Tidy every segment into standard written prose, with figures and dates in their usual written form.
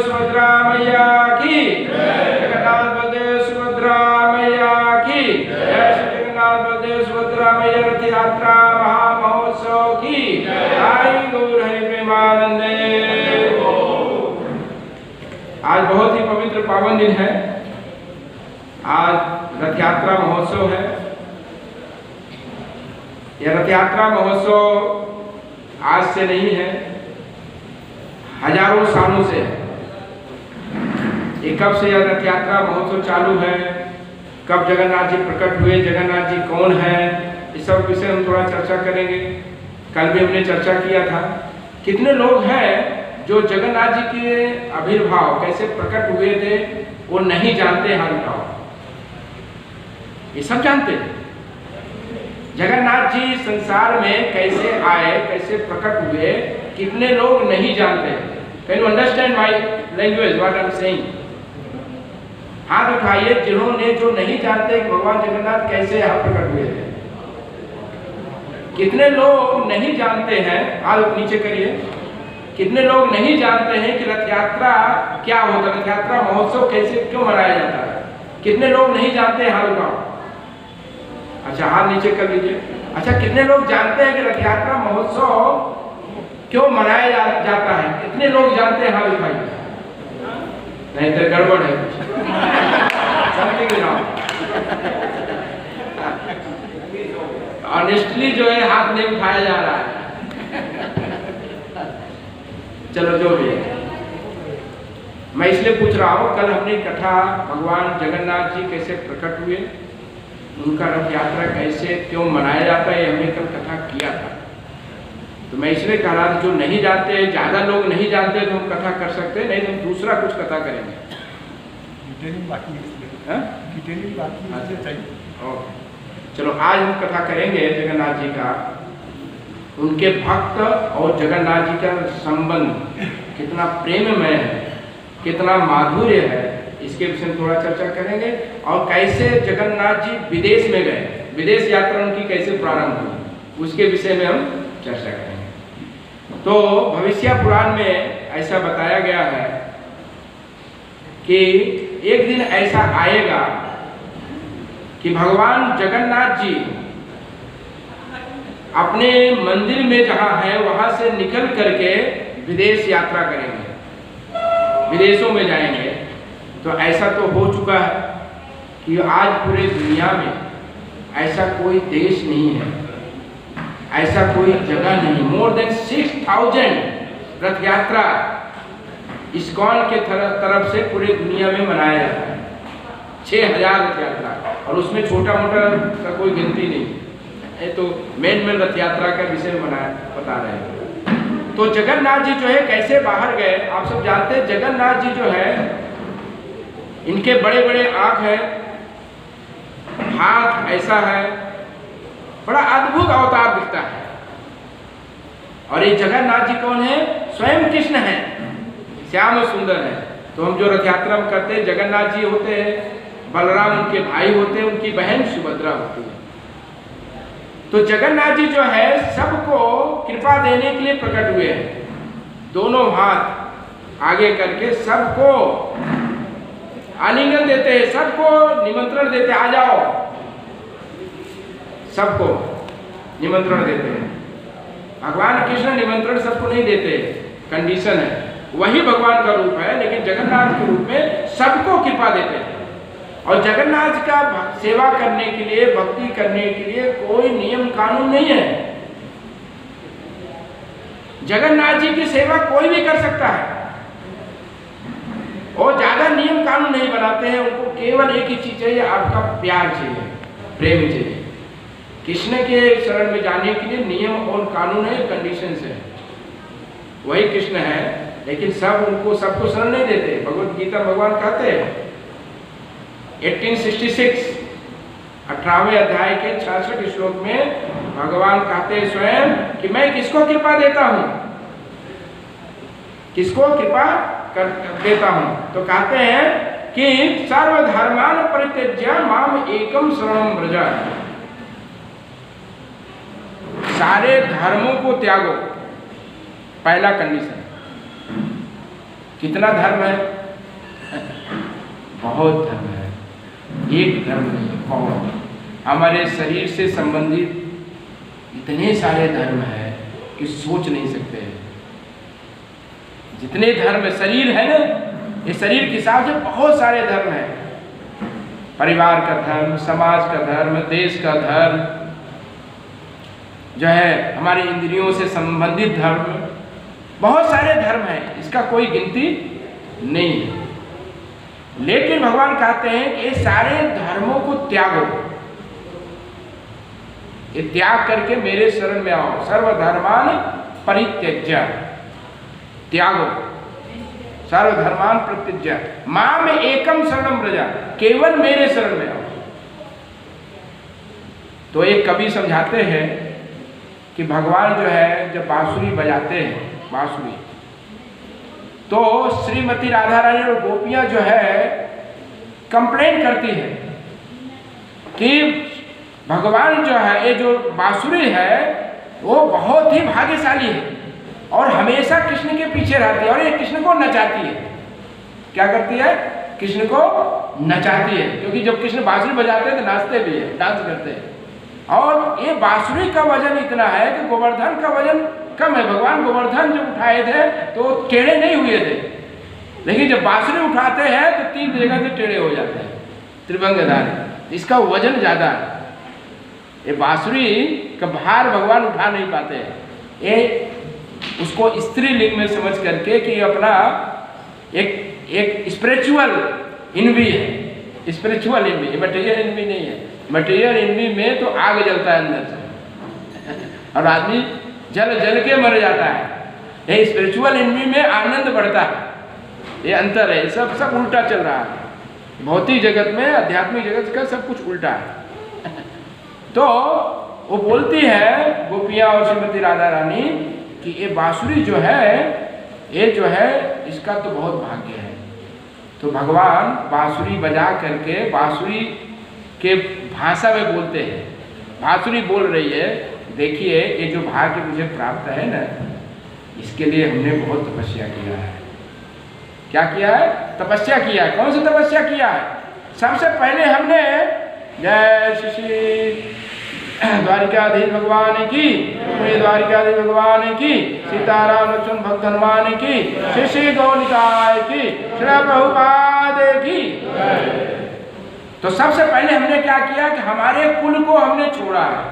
बलदेव सुभद्रा मैया की, जगन्नाथ बलदेव सुभद्रा मैया की, जय श्री जगन्नाथ बलदेव सुभद्रा मैया रथ यात्रा महामहोत्सव की, आई गौर हरि प्रेमानंदे। आज बहुत ही पवित्र पावन दिन है। आज रथ यात्रा महोत्सव है। यह रथ यात्रा महोत्सव आज से नहीं है, हजारों सालों से है। ये कब से यह रथ यात्रा महोत्सव चालू है, कब जगन्नाथ जी प्रकट हुए, जगन्नाथ जी कौन है, इस सब विषय हम थोड़ा चर्चा करेंगे। कल भी हमने चर्चा किया था। कितने लोग हैं जो जगन्नाथ जी के आविर्भाव कैसे प्रकट हुए थे वो नहीं जानते। हाल बताओ, ये सब जानते हैं जगन्नाथ जी संसार में कैसे आए, कैसे प्रकट हुए, कितने लोग नहीं जानते। Can you understand my language what I am saying? हाथ उठाइए जिन्होंने, जो नहीं जानते कि भगवान जगन्नाथ कैसे यहाँ प्रकट हुए थे। कितने लोग नहीं जानते हैं, हाथ नीचे करिए। कितने लोग नहीं जानते हैं कि रथ यात्रा क्या होता है, रथ यात्रा महोत्सव कैसे, क्यों मनाया जाता है? कितने लोग नहीं जानते हैं? हाथ उठाओ। अच्छा, हाथ नीचे कर लीजिए। अच्छा, कितने लोग जानते हैं कि रथ यात्रा महोत्सव क्यों मनाया जाता है? कितने लोग जानते हैं? हाथ उठाइए। नहीं तो गड़बड़ है कुछ। ऑनेस्टली जो है हाथ नहीं उठाया जा रहा है। चलो जो भी है, मैं इसलिए पूछ रहा हूँ, कल हमने कथा भगवान जगन्नाथ जी कैसे प्रकट हुए, उनका रथ यात्रा कैसे क्यों मनाया जाता है, हमने कल कथा किया था। तो मैं इसलिए कह रहा था जो नहीं जानते, ज्यादा लोग नहीं जानते तो हम कथा कर सकते, नहीं तो हम दूसरा कुछ कथा करेंगे। चलो आज हम कथा करेंगे जगन्नाथ जी का, उनके भक्त और जगन्नाथ जी का संबंध कितना प्रेममय है, कितना माधुर्य है, इसके विषय में थोड़ा चर्चा करेंगे। और कैसे जगन्नाथ जी विदेश में गए, विदेश यात्रा उनकी कैसे प्रारंभ हुई, उसके विषय में हम चर्चा करेंगे। तो भविष्य पुराण में ऐसा बताया गया है कि एक दिन ऐसा आएगा कि भगवान जगन्नाथ जी अपने मंदिर में जहाँ है वहाँ से निकल करके विदेश यात्रा करेंगे, विदेशों में जाएंगे। तो ऐसा तो हो चुका है कि आज पूरे दुनिया में ऐसा कोई देश नहीं है, ऐसा कोई जगह नहीं। मोर देन 6000 रथ यात्रा इस्कॉन के तरफ से पूरे दुनिया में मनाया जाता है। 6000 रथ यात्रा, और उसमें छोटा मोटा का कोई गिनती नहीं। ये तो मेन रथ यात्रा का विषय बता रहे हैं। तो जगन्नाथ जी जो है कैसे बाहर गए, आप सब जानते हैं। जगन्नाथ जी जो है, इनके बड़े बड़े आंख है, हाथ ऐसा है, बड़ा अद्भुत अवतार दिखता है। और ये जगन्नाथ जी कौन है? स्वयं कृष्ण है, श्याम और सुंदर है। तो हम जो रथ यात्रा में करते हैं, जगन्नाथ जी होते हैं, बलराम उनके भाई होते हैं, उनकी बहन सुभद्रा होती है। तो जगन्नाथ जी जो है सबको कृपा देने के लिए प्रकट हुए हैं। दोनों हाथ आगे करके सबको आलिंगन देते हैं, सबको निमंत्रण देते हैं, आ जाओ, सबको निमंत्रण देते हैं। भगवान कृष्ण निमंत्रण सबको नहीं देते, कंडीशन है। वही भगवान का रूप है, लेकिन जगन्नाथ के रूप में सबको कृपा देते हैं। और जगन्नाथ का सेवा करने के लिए, भक्ति करने के लिए कोई नियम कानून नहीं है। जगन्नाथ जी की सेवा कोई भी कर सकता है, और ज्यादा नियम कानून नहीं बनाते हैं। उनको केवल एक ही चीज चाहिए, आपका प्यार चाहिए, प्रेम चाहिए। कृष्ण के शरण में जाने के लिए नियम और कानून है, कंडीशन है। वही कृष्ण है, लेकिन सब उनको सबको शरण नहीं देते। भगवत गीता भगवान कहते हैं 1866 18वें अध्याय के 66 श्लोक में भगवान कहते हैं स्वयं कि मैं किसको कृपा देता हूं, किसको कृपा देता हूं। तो कहते हैं कि सर्वधर्मान परित्यज्य माम एकम शरणं व्रज, सारे धर्मों को त्यागो, पहला कंडीशन। कितना धर्म है? बहुत धर्म है, एक धर्म नहीं, बहुत। हमारे शरीर से संबंधित इतने सारे धर्म है कि सोच नहीं सकते। जितने धर्म शरीर है ना, ये शरीर के हिसाब से बहुत सारे धर्म है। परिवार का धर्म, समाज का धर्म, देश का धर्म, जो है हमारी इंद्रियों से संबंधित धर्म, बहुत सारे धर्म है, इसका कोई गिनती नहीं है। लेकिन भगवान कहते हैं कि ये सारे धर्मों को त्यागो, ये त्याग करके मेरे शरण में आओ। सर्वधर्मान परित्यज्य, त्यागो, सर्वधर्मान परित्यज्य माम एकम शरणम व्रज, केवल मेरे शरण में आओ। तो एक कवि समझाते हैं कि भगवान जो है जब बांसुरी बजाते हैं, बांसुरी, तो श्रीमती राधा रानी और गोपियां जो है कंप्लेन करती है कि भगवान जो है, ये जो बांसुरी है वो बहुत ही भाग्यशाली है और हमेशा कृष्ण के पीछे रहती है और ये कृष्ण को नचाती है। क्या करती है? कृष्ण को नचाती है, क्योंकि जब कृष्ण बांसुरी बजाते हैं तो नाचते भी है, डांस करते हैं। और ये बांसुरी का वजन इतना है कि गोवर्धन का वजन कम है। भगवान गोवर्धन जब उठाए थे तो टेढ़े नहीं हुए थे, लेकिन जब बांसुरी उठाते हैं तो 3 जगह से टेढ़े हो जाते हैं, त्रिभंगधारी। इसका वजन ज्यादा है। ये बांसुरी का भार भगवान उठा नहीं पाते हैं। ये उसको स्त्रीलिंग में समझ करके कि अपना एक स्पिरिचुअल इनवी है, स्पिरिचुअल इनवी, मटेरियल इनवी नहीं है। मटेरियल इनवी में तो आग जलता है अंदर से और आदमी जल जल के मर जाता है। ये स्पिरिचुअल इनवी में आनंद बढ़ता है, ये अंतर है। सब उल्टा चल रहा है। भौतिक जगत में, आध्यात्मिक जगत का सब कुछ उल्टा है। तो वो बोलती है गोपियां और श्रीमती राधा रानी कि ये बांसुरी जो है, ये जो है इसका तो बहुत भाग्य है। तो भगवान बांसुरी बजा करके बांसुरी के भाषा में बोलते हैं। बांसुरी बोल रही है, देखिए ये जो भाग्य मुझे प्राप्त है ना, इसके लिए हमने बहुत तपस्या किया है। क्या किया है? तपस्या किया है। कौन सी तपस्या किया है? सबसे पहले हमने जय श्री द्वारिकाधीश भगवान की, द्वारिकाधीश भगवान की, सीताराम लक्ष्मण भक्त हनुमान की, श्री श्री गौनिताय की, श्री प्रभुपाद की। तो सबसे पहले हमने क्या किया कि हमारे कुल को हमने छोड़ा है।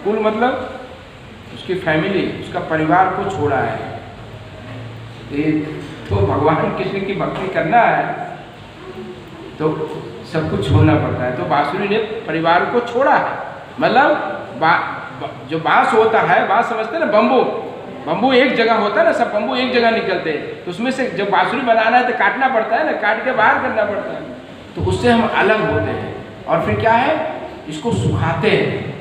कुल मतलब उसकी फैमिली, उसका परिवार को छोड़ा है। तो भगवान कृष्ण की भक्ति करना है तो सब कुछ छोड़ना पड़ता है। तो बांसुरी ने परिवार को छोड़ा है। मतलब जो बांस होता है, बांस समझते हैं ना, बम्बू एक जगह होता है ना, सब बम्बू एक जगह निकलते हैं। तो उसमें से जब बांसुरी बनाना है तो काटना पड़ता है ना, काट के बाहर करना पड़ता है। तो उससे हम अलग होते हैं और फिर क्या है, इसको सुखाते हैं।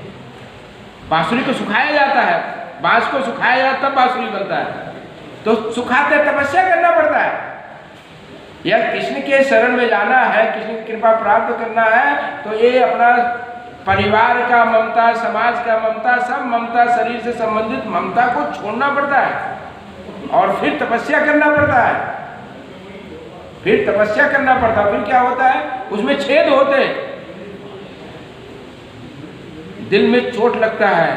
बांसुरी को सुखाया जाता है, बांस को सुखाया जाता है तब बांसुरी बनता है। तो सुखाते, तपस्या करना पड़ता है। या कृष्ण के शरण में जाना है, कृष्ण की कृपा प्राप्त करना है, तो ये अपना परिवार का ममता, समाज का ममता, सब ममता, शरीर से संबंधित ममता को छोड़ना पड़ता है और फिर तपस्या करना पड़ता है। फिर तपस्या करना पड़ता है। फिर क्या होता है, उसमें छेद होते हैं, दिल में चोट लगता है,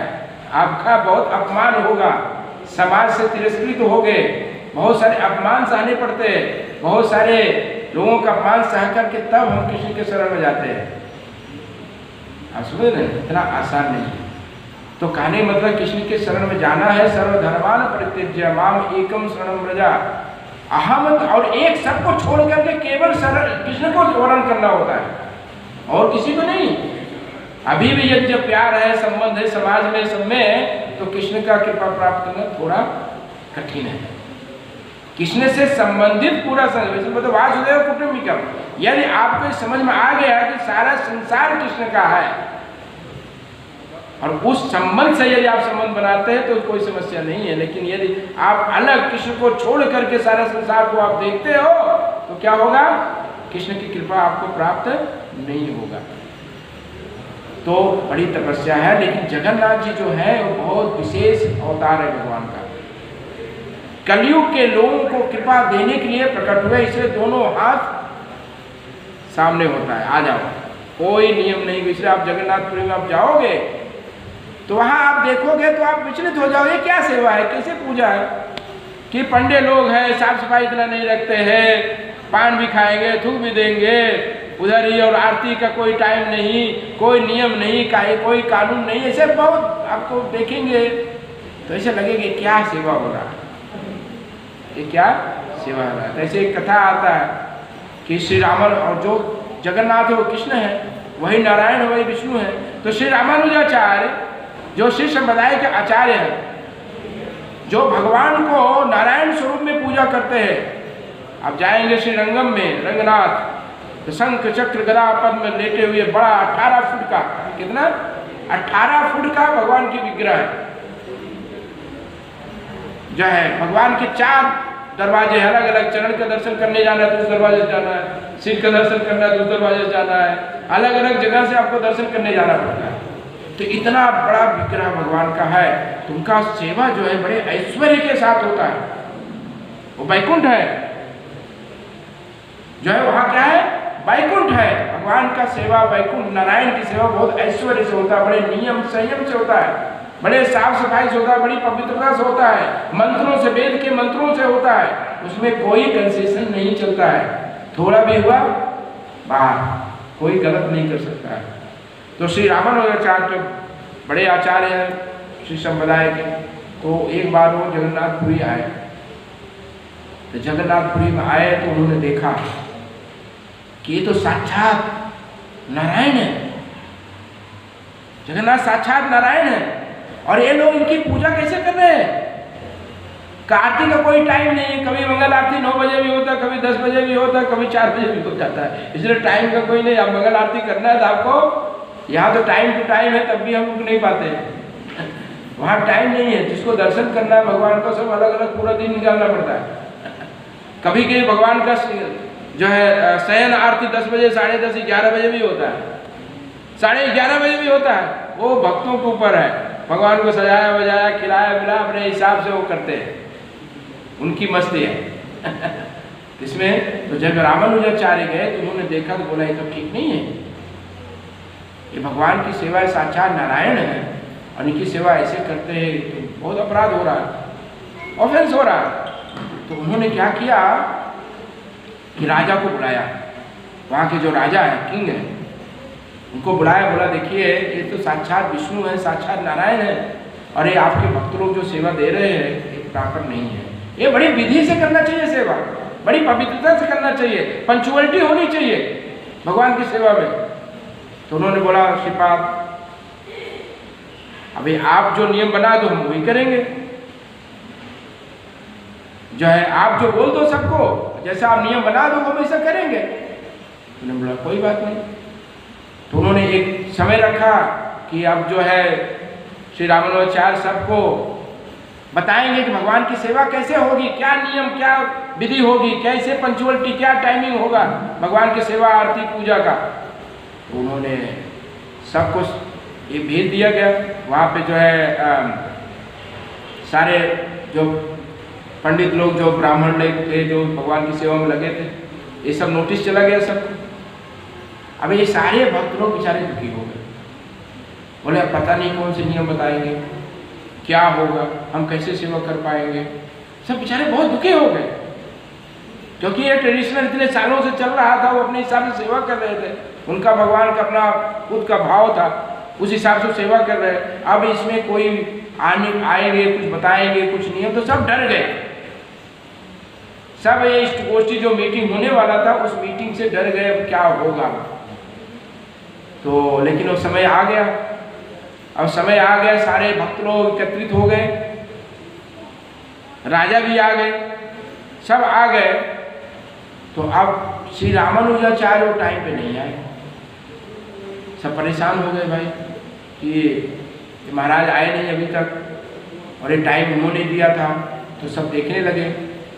आपका बहुत अपमान होगा, समाज से तिरस्कृत हो गए, बहुत सारे अपमान सहने पड़ते हैं, बहुत सारे लोगों का अपमान सह करके तब हम कृष्ण के शरण में जाते हैं। आप समझ रहे हैं, इतना आसान नहीं है। तो कहने मतलब कृष्ण के शरण में जाना है। सर्वधर्मान परित्यज्य माम एकम शरणम व्रज, अहम, और एक सबको छोड़ करके केवल कृष्ण को वर्ण करना होता है और किसी को नहीं। अभी भी यदि जब प्यार है, संबंध है समाज में, सब में, तो कृष्ण का कृपा प्राप्त करना थोड़ा कठिन है। कृष्ण से संबंधित पूरा मतलब वासुदेव कुटुंबिकम, यदि आपको समझ में आ गया कि सारा संसार कृष्ण का है और उस संबंध से यदि आप संबंध बनाते हैं तो कोई समस्या नहीं है। लेकिन यदि आप अलग कृष्ण को छोड़ करके सारा संसार को आप देखते हो तो क्या होगा, कृष्ण की कृपा आपको प्राप्त नहीं होगा। तो बड़ी तपस्या है। लेकिन जगन्नाथ जी जो है वो बहुत विशेष अवतार है भगवान का। कलयुग के लोगों को कृपा देने के लिए प्रकट हुए, इसलिए दोनों हाथ सामने होता है, आ जाओ, कोई नियम नहीं। इसलिए आप जगन्नाथपुरी में आप जाओगे तो वहाँ आप देखोगे तो आप विचलित हो जाओगे, क्या सेवा है, कैसे पूजा है कि पंडे लोग हैं, साफ सफाई इतना नहीं रखते हैं, पान भी खाएंगे, थूक भी देंगे उधर ही, और आरती का कोई टाइम नहीं, कोई नियम नहीं, कोई कानून नहीं, ऐसे बहुत आपको देखेंगे तो ऐसे लगेगा क्या सेवा हो रहा है, ये क्या सेवा हो रहा है। तो ऐसे एक कथा आता है कि श्री रामन, और जो जगन्नाथ है वो कृष्ण है, वही नारायण है, वही विष्णु है। तो श्री रामानुजाचार्य जो श्री संप्रदाय के आचार्य हैं, जो भगवान को नारायण स्वरूप में पूजा करते हैं, आप जाएंगे श्री रंगम में, रंगनाथ, तो शंख चक्र गदा पद्म में लेटे हुए बड़ा 18 फुट का, कितना 18 फुट का भगवान की विग्रह है, जो है भगवान के 4 दरवाजे, अलग अलग चरण का दर्शन करने जाना है तो उस दरवाजे से जाना है, सिर का दर्शन करना है तो उस दरवाजे से जाना है, अलग अलग जगह से आपको दर्शन करने जाना पड़ता है। तो इतना बड़ा विग्रह भगवान का है, तो उनका सेवा जो है बड़े ऐश्वर्य के साथ होता है। वो वैकुंठ है, जो है वहाँ क्या है, वैकुंठ है। भगवान का सेवा, वैकुंठ नारायण की सेवा बहुत ऐश्वर्य से होता है, बड़े नियम संयम से होता है, बड़े साफ सफाई से होता है, बड़ी पवित्रता से होता है, मंत्रों से, वेद के मंत्रों से होता है, उसमें कोई कंसेशन नहीं चलता है, थोड़ा भी हुआ बाहर, कोई गलत नहीं कर सकता है। तो श्री रामानुजाचार्य जो बड़े आचार्य हैं श्री संप्रदाय के, तो एक बार वो जगन्नाथपुरी आए, तो जगन्नाथपुरी में आए तो उन्होंने देखा कि ये तो साक्षात नारायण है, जगन्नाथ साक्षात नारायण है, और ये लोग इनकी पूजा कैसे कर रहे हैं। आरती का कोई टाइम नहीं है, कभी मंगल आरती 9 बजे भी होता है, कभी 10 बजे भी होता है, कभी 4 बजे भी हो जाता है, इसलिए टाइम का कोई नहीं। अब मंगल आरती करना है तो आपको यहाँ तो टाइम टू टाइम है, तब भी हम रुक नहीं पाते, वहाँ टाइम नहीं है। जिसको दर्शन करना है भगवान को, सब अलग अलग पूरा दिन निकालना पड़ता है। कभी कभी भगवान का जो है शयन आरती 10 बजे, 10:30, 11 बजे भी होता है, 11:30 बजे भी होता है, वो भक्तों के ऊपर है। भगवान को सजाया बजाया, खिलाया पिलाया, अपने हिसाब से वो करते हैं, उनकी मस्ती है इसमें। तो जब रामानुजाचार्य गए तो उन्होंने देखा तो बोला ये तो ठीक नहीं है, ये भगवान की सेवा साक्षात नारायण है, और इनकी सेवा ऐसे करते हैं तो बहुत अपराध हो रहा है, ऑफेंस हो रहा है। तो उन्होंने क्या किया कि राजा को बुलाया, वहाँ के जो राजा है, किंग है, उनको बुलाया, बोला देखिए ये तो साक्षात विष्णु है, साक्षात नारायण है, और ये आपके भक्त लोग जो सेवा दे रहे हैं ये प्रॉपर नहीं है, ये बड़ी विधि से करना चाहिए सेवा, बड़ी पवित्रता से करना चाहिए, पंचुअलिटी होनी चाहिए भगवान की सेवा में। तो उन्होंने बोला श्रीपाद अभी आप जो नियम बना दो हम वही करेंगे, जो है आप जो बोल दो सबको, जैसा आप नियम बना दो हम ऐसा करेंगे। उन्होंने बोला कोई बात नहीं। तो उन्होंने एक समय रखा कि अब जो है श्री रामानुजाचार्य सबको बताएंगे कि भगवान की सेवा कैसे होगी, क्या नियम, क्या विधि होगी, कैसे पंचुअलिटी, क्या टाइमिंग होगा भगवान की सेवा आरती पूजा का। तो उन्होंने सब कुछ ये भेज दिया गया। वहाँ पे जो है सारे जो पंडित लोग, जो ब्राह्मण लोग थे, जो भगवान की सेवा में लगे थे, ये सब नोटिस चला गया सब। अब ये सारे भक्त लोग बेचारे दुखी हो गए, बोले अब पता नहीं कौन से नियम बताएंगे, क्या होगा, हम कैसे सेवा कर पाएंगे। सब बेचारे बहुत दुखी हो गए, क्योंकि ये ट्रेडिशनल इतने सालों से चल रहा था, वो अपने हिसाब से सेवा कर रहे थे, उनका भगवान का अपना खुद का भाव था, उस हिसाब से सेवा कर रहे। अब इसमें कोई आएंगे, कुछ बताएंगे, कुछ नियम, तो सब डर गए। सब ये गोष्ठी जो मीटिंग होने वाला था उस मीटिंग से डर गए, अब क्या होगा। तो लेकिन वो समय आ गया, अब समय आ गया, सारे भक्त लोग एकत्रित हो गए, राजा भी आ गए, सब आ गए। तो अब श्री रामानुजाचार्य वो टाइम पे नहीं आए, सब परेशान हो गए भाई कि महाराज आए नहीं अभी तक, और ये टाइम उन्होंने दिया था। तो सब देखने लगे,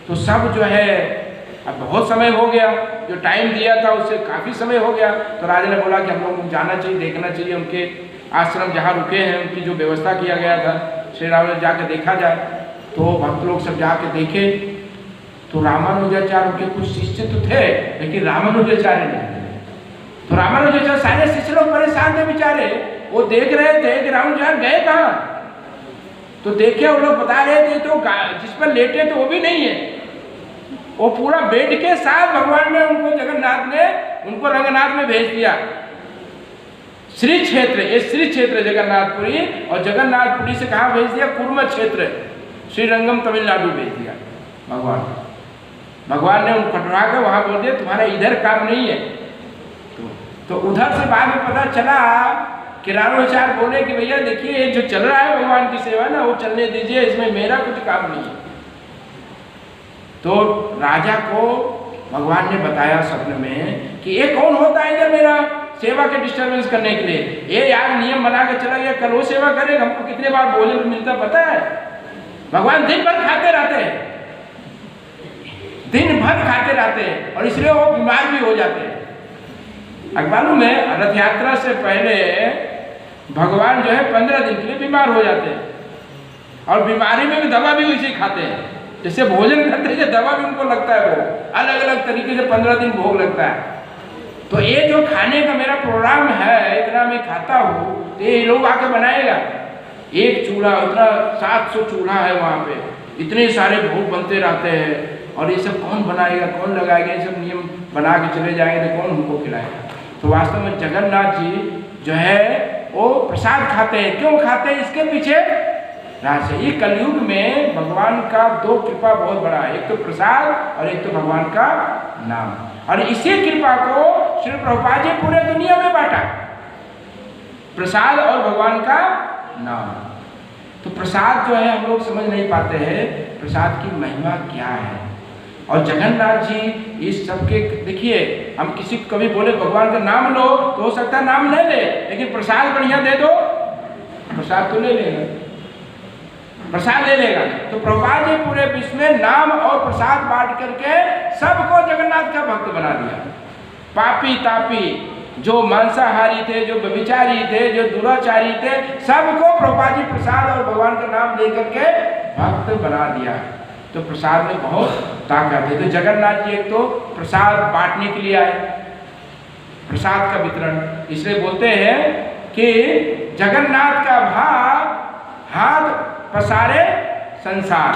तो सब जो है अब बहुत समय हो गया, जो टाइम दिया था उससे काफ़ी समय हो गया। तो राजा ने बोला कि हम लोग को जाना चाहिए, देखना चाहिए, उनके आश्रम जहाँ रुके हैं उनकी जो व्यवस्था किया गया था, श्री राम ने जाकर देखा जाए। तो भक्त लोग सब जाके देखे तो रामानुजाचार्य के कुछ शिष्य तो थे लेकिन रामानुजाचार्य नहीं थे। तो रामानुजाचार्य सारे शिष्य लोग परेशान थे बेचारे, वो देख रहे थे कि रामानुजाचार्य गए कहाँ। तो देखे वो लोग बता रहे थे तो जिस पर लेटे तो वो भी नहीं है, वो पूरा बेड के साथ भगवान ने उनको जगन्नाथ ने उनको रंगनाथ में भेज दिया। श्री क्षेत्र, ये श्री क्षेत्र जगन्नाथपुरी, और जगन्नाथपुरी से कहाँ भेज दिया, कुर्म क्षेत्र श्रीरंगम तमिलनाडु भेज दिया भगवान ने उनको कटवा कर वहाँ बोल दिया तुम्हारा इधर काम नहीं है। तो उधर से बाद में पता चला कि रामानुजाचार्य बोले कि भैया देखिए ये जो चल रहा है भगवान की सेवा ना वो चलने दीजिए, इसमें मेरा कुछ काम नहीं है। तो राजा को भगवान ने बताया स्वप्न में कि ये कौन होता है इधर मेरा सेवा के डिस्टर्बेंस करने के लिए, ये यार नियम बना के चला गया, कल वो सेवा करेगा, हमको कितने बार भोजन मिलता पता है। भगवान दिन भर खाते रहते हैं, दिन भर खाते रहते हैं और इसलिए वो बीमार भी हो जाते हैं। अब मालूम है रथ यात्रा से पहले भगवान जो है 15 दिन के लिए बीमार हो जाते हैं और बीमारी में भी दवा भी वैसे ही खाते हैं, जैसे भोजन करते हैं दवा भी उनको लगता है, वो अलग अलग तरीके से 15 दिन भोग लगता है। तो ये जो खाने का मेरा प्रोग्राम है, इतना मैं खाता हूँ, तो ये लोग आके बनाएगा। एक चूल्हा, इतना 700 चूल्हा है वहाँ पे, इतने सारे भोग बनते रहते हैं और ये सब कौन बनाएगा, कौन लगाएगा, ये सब नियम बना के चले जाएंगे तो कौन हमको खिलाएगा। तो वास्तव में जगन्नाथ जी जो है वो प्रसाद खाते हैं। क्यों खाते हैं, इसके पीछे रहस्य। ये कलयुग में भगवान का दो कृपा बहुत बड़ा है, एक तो प्रसाद और एक तो भगवान का नाम, और इसी कृपा को श्री प्रभुपाद जी पूरे दुनिया में बांटा, प्रसाद और भगवान का नाम। तो प्रसाद जो है हम लोग समझ नहीं पाते हैं प्रसाद की महिमा क्या है। और जगन्नाथ जी इस सबके, देखिए हम किसी को कभी बोले भगवान का नाम लो तो हो सकता है नाम ले ले, लेकिन प्रसाद बढ़िया दे दो, प्रसाद तो ले लेगा, प्रसाद ले लेगा। तो प्रभुपाद जी पूरे विश्व में नाम और प्रसाद बांट करके सबको जगन्नाथ का भक्त बना दिया। पापी तापी, जो मांसाहारी थे, जो व्यभिचारी थे, जो दुराचारी थे, सबको प्रभुपाद जी प्रसाद और भगवान का नाम दे करके भक्त बना दिया। तो प्रसाद में बहुत ताकत है। तो जगन्नाथ जी एक तो प्रसाद बांटने के लिए आए, प्रसाद का वितरण, इसलिए बोलते हैं कि जगन्नाथ का भाग हाथ पसारे संसार।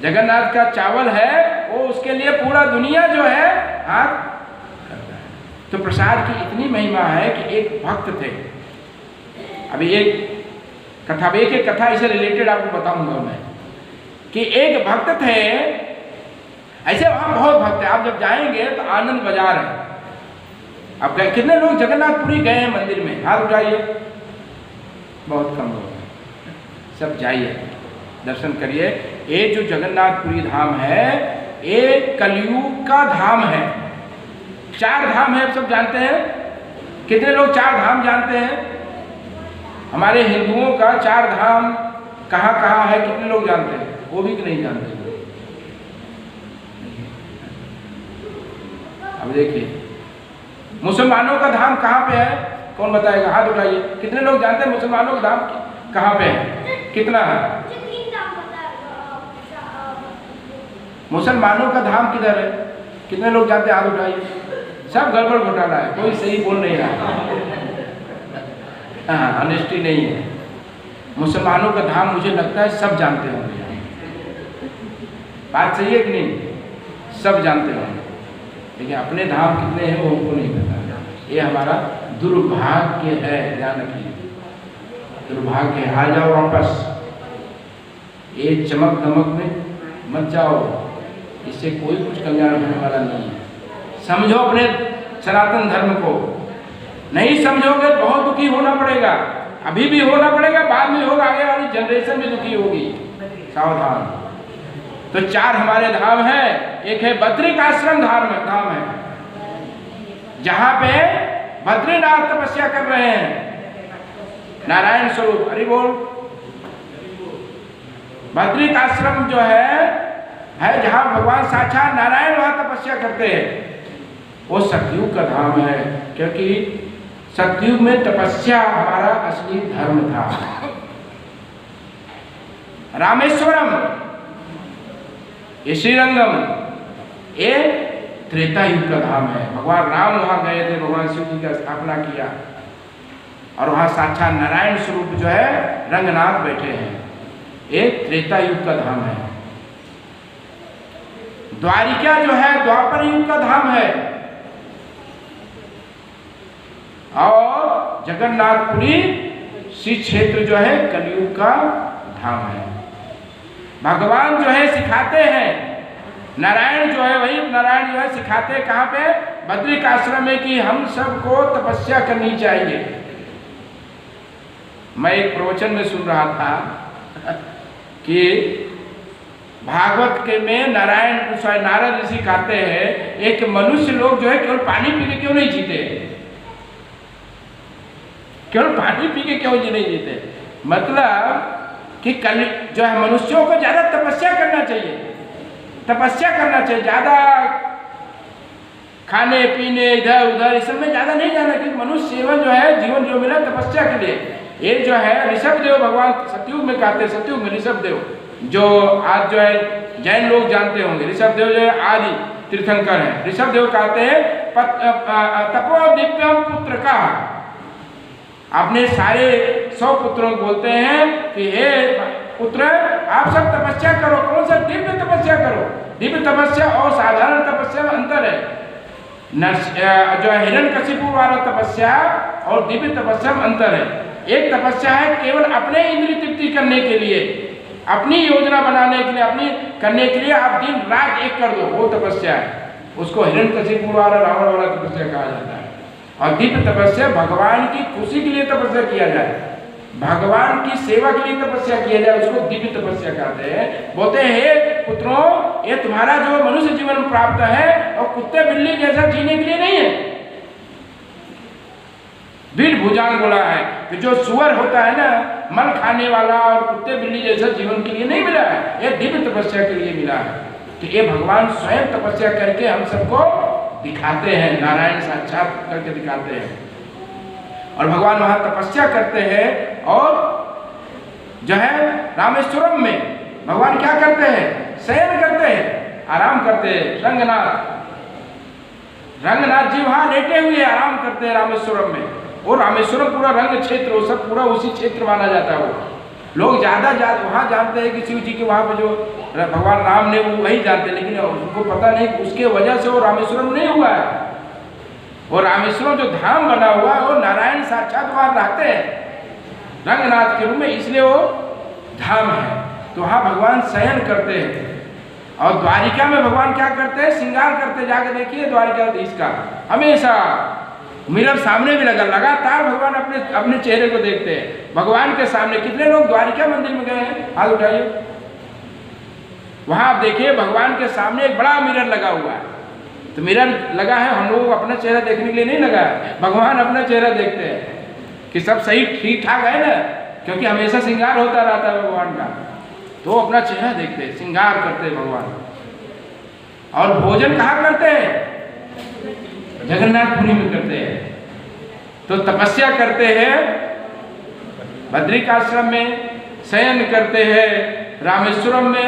जगन्नाथ का चावल है वो उसके लिए पूरा दुनिया जो है हाथ करता है। तो प्रसाद की इतनी महिमा है कि एक भक्त थे, अभी एक कथा, एक कथा इससे रिलेटेड आपको बताऊंगा मैं, कि एक भक्त थे, ऐसे वहां बहुत भक्त है। आप जब जाएंगे तो आनंद बाजार है, आप गए, कितने लोग जगन्नाथपुरी गए हैं मंदिर में, हाथ उठाइए, बहुत कम लोग, सब जाइए दर्शन करिए। ये जो जगन्नाथपुरी धाम है ये कलयुग का धाम है। 4 धाम है, आप सब जानते हैं। कितने लोग 4 धाम जानते हैं? हमारे हिंदुओं का 4 धाम कहाँ कहाँ है, कितने लोग जानते हैं? वो भी कि नहीं जानते? अब देखिए मुसलमानों का धाम कहाँ पे है, कौन बताएगा, हाथ उठाइए। कितने लोग जानते हैं मुसलमानों का धाम कहाँ पे है, कितना है? मुसलमानों का धाम किधर है, कितने लोग जानते हैं, हाथ उठाइए। सब गड़बड़ घोटाला है, कोई सही बोल नहीं रहा, हाँ ऑनेस्टी नहीं है। मुसलमानों का धाम मुझे लगता है सब जानते होंगे, बात सही है कि नहीं, सब जानते होंगे, लेकिन अपने धाम कितने हैं वो हमको नहीं पता। ये हमारा दुर्भाग्य है, ध्यान रखिए, दुर्भाग्य है। आ जाओ वापस, ये चमक दमक में मत जाओ, इससे कोई कुछ कल्याण होने वाला नहीं है। समझो अपने सनातन धर्म को, नहीं समझोगे बहुत दुखी होना पड़ेगा, अभी भी होना पड़ेगा, बाद में होगा, आगे वाली जनरेशन भी दुखी होगी, सावधान। तो 4 हमारे धाम हैं। एक है बद्रिक आश्रम धाम है, जहां पे बद्रीनाथ तपस्या कर रहे हैं, नारायण स्वरूप, हरि बोल। बद्रिक आश्रम जो है जहां भगवान साक्षात नारायण वहां तपस्या करते हैं, वो सतयुग का धाम है, क्योंकि सतयुग में तपस्या हमारा असली धर्म था। रामेश्वरम, ये श्रीरंगम, ये त्रेता युग का धाम है। भगवान राम वहां गए थे, भगवान शिव जी का स्थापना किया और वहां साक्षात नारायण स्वरूप जो है रंगनाथ बैठे हैं। ये त्रेता युग का धाम है। द्वारिका जो है द्वापर युग का धाम है और जगन्नाथपुरी श्री क्षेत्र जो है कलयुग का धाम है। भगवान जो है सिखाते हैं, नारायण जो है वही नारायण जो है सिखाते हैं कहाँ पे? बद्रिक आश्रम में, कि हम सबको तपस्या करनी चाहिए। मैं एक प्रवचन में सुन रहा था कि भागवत के में नारद ऋषि कहते हैं एक मनुष्य लोग जो है केवल पानी पी के क्यों नहीं जीते, केवल पानी पी के क्यों नहीं जीते? मतलब कि कल जो है मनुष्यों को ज्यादा तपस्या करना चाहिए, तपस्या करना चाहिए, ज्यादा खाने पीने इधर उधर इस सब में ज्यादा नहीं जाना, क्योंकि मनुष्य जीवन जो है जीवन जो मिला तपस्या के लिए। ये जो है ऋषभ देव भगवान सतयुग में कहते हैं, सतयुग में ऋषभ देव जो आज जो है जैन लोग जानते होंगे, ऋषभ देव जो है आदि तीर्थंकर हैं। ऋषभ देव कहते हैं तपो दिव्यम पुत्र का, अपने सारे 100 पुत्रों को बोलते हैं कि हे पुत्र आप सब तपस्या करो, कौन सा दिव्य तपस्या करो। दिव्य तपस्या और साधारण तपस्या में अंतर है। जो है हिरण्यकशिपु वाला तपस्या और दिव्य तपस्या में अंतर है। एक तपस्या है केवल अपने इंद्रिय तृप्ति करने के लिए, अपनी योजना बनाने के लिए, अपनी करने के लिए आप दिन रात एक कर दो, वो तपस्या है, उसको हिरण्यकशिपु वाला रावण वाला तपस्या कहा जाता है। और दिव्य तपस्या भगवान की खुशी के लिए तपस्या किया जाए, भगवान की सेवा के लिए तपस्या किया जाए, उसको दिव्य तपस्या कहते हैं। बोलते हैं हे पुत्रों ये तुम्हारा जो मनुष्य जीवन प्राप्त है और कुत्ते बिल्ली जैसा जीने के लिए नहीं है। बीड़ भुजांग बोला है कि जो सुअर होता है ना मल खाने वाला और कुत्ते बिल्ली जैसा जीवन के लिए नहीं मिला है, यह दिव्य तपस्या के लिए मिला है। तो ये भगवान स्वयं तपस्या करके हम सबको दिखाते हैं, नारायण साक्षात करके दिखाते हैं। और भगवान वहां तपस्या करते हैं और जो है रामेश्वरम में भगवान क्या करते हैं? शयन करते हैं, आराम करते हैं। रंगनाथ जी वहां लेटे हुए आराम करते हैं रामेश्वरम में। और रामेश्वरम पूरा रंग क्षेत्र, वो सब पूरा उसी क्षेत्र माना जाता है। वो लोग ज्यादा वहां जानते हैं कि शिव जी के वहां पे जो भगवान राम ने वो वही जानते हैं, लेकिन उनको पता नहीं उसके वजह से वो रामेश्वरम नहीं हुआ है। वो रामेश्वरम जो धाम बना हुआ है वो नारायण साक्षात वहां रहते हैं रंगनाथ के रूप में, इसलिए वो धाम है। तो वहां भगवान शयन करते हैं। और द्वारिका में भगवान क्या करते हैं? श्रृंगार करते। जाके देखिए द्वारिकाधीश का हमेशा मिरर सामने भी लगा, लगातार भगवान अपने चेहरे को देखते हैं। भगवान के सामने कितने लोग द्वारिका मंदिर में गए हैं? हाथ उठाइए। वहां आप देखिए भगवान के सामने एक बड़ा मिरर लगा हुआ है। तो मिरर लगा है, हम लोग अपना चेहरा देखने के लिए नहीं लगा है, भगवान अपना चेहरा देखते हैं कि सब सही ठीक ठाक है ना, क्योंकि हमेशा श्रृंगार होता रहता है भगवान का। तो अपना चेहरा देखते हैं, श्रृंगार करते हैं भगवान। और भोजन कहाँ करते हैं? जगन्नाथपुरी में करते हैं। तो तपस्या करते हैं बद्रिक आश्रम में, शयन करते हैं रामेश्वरम में,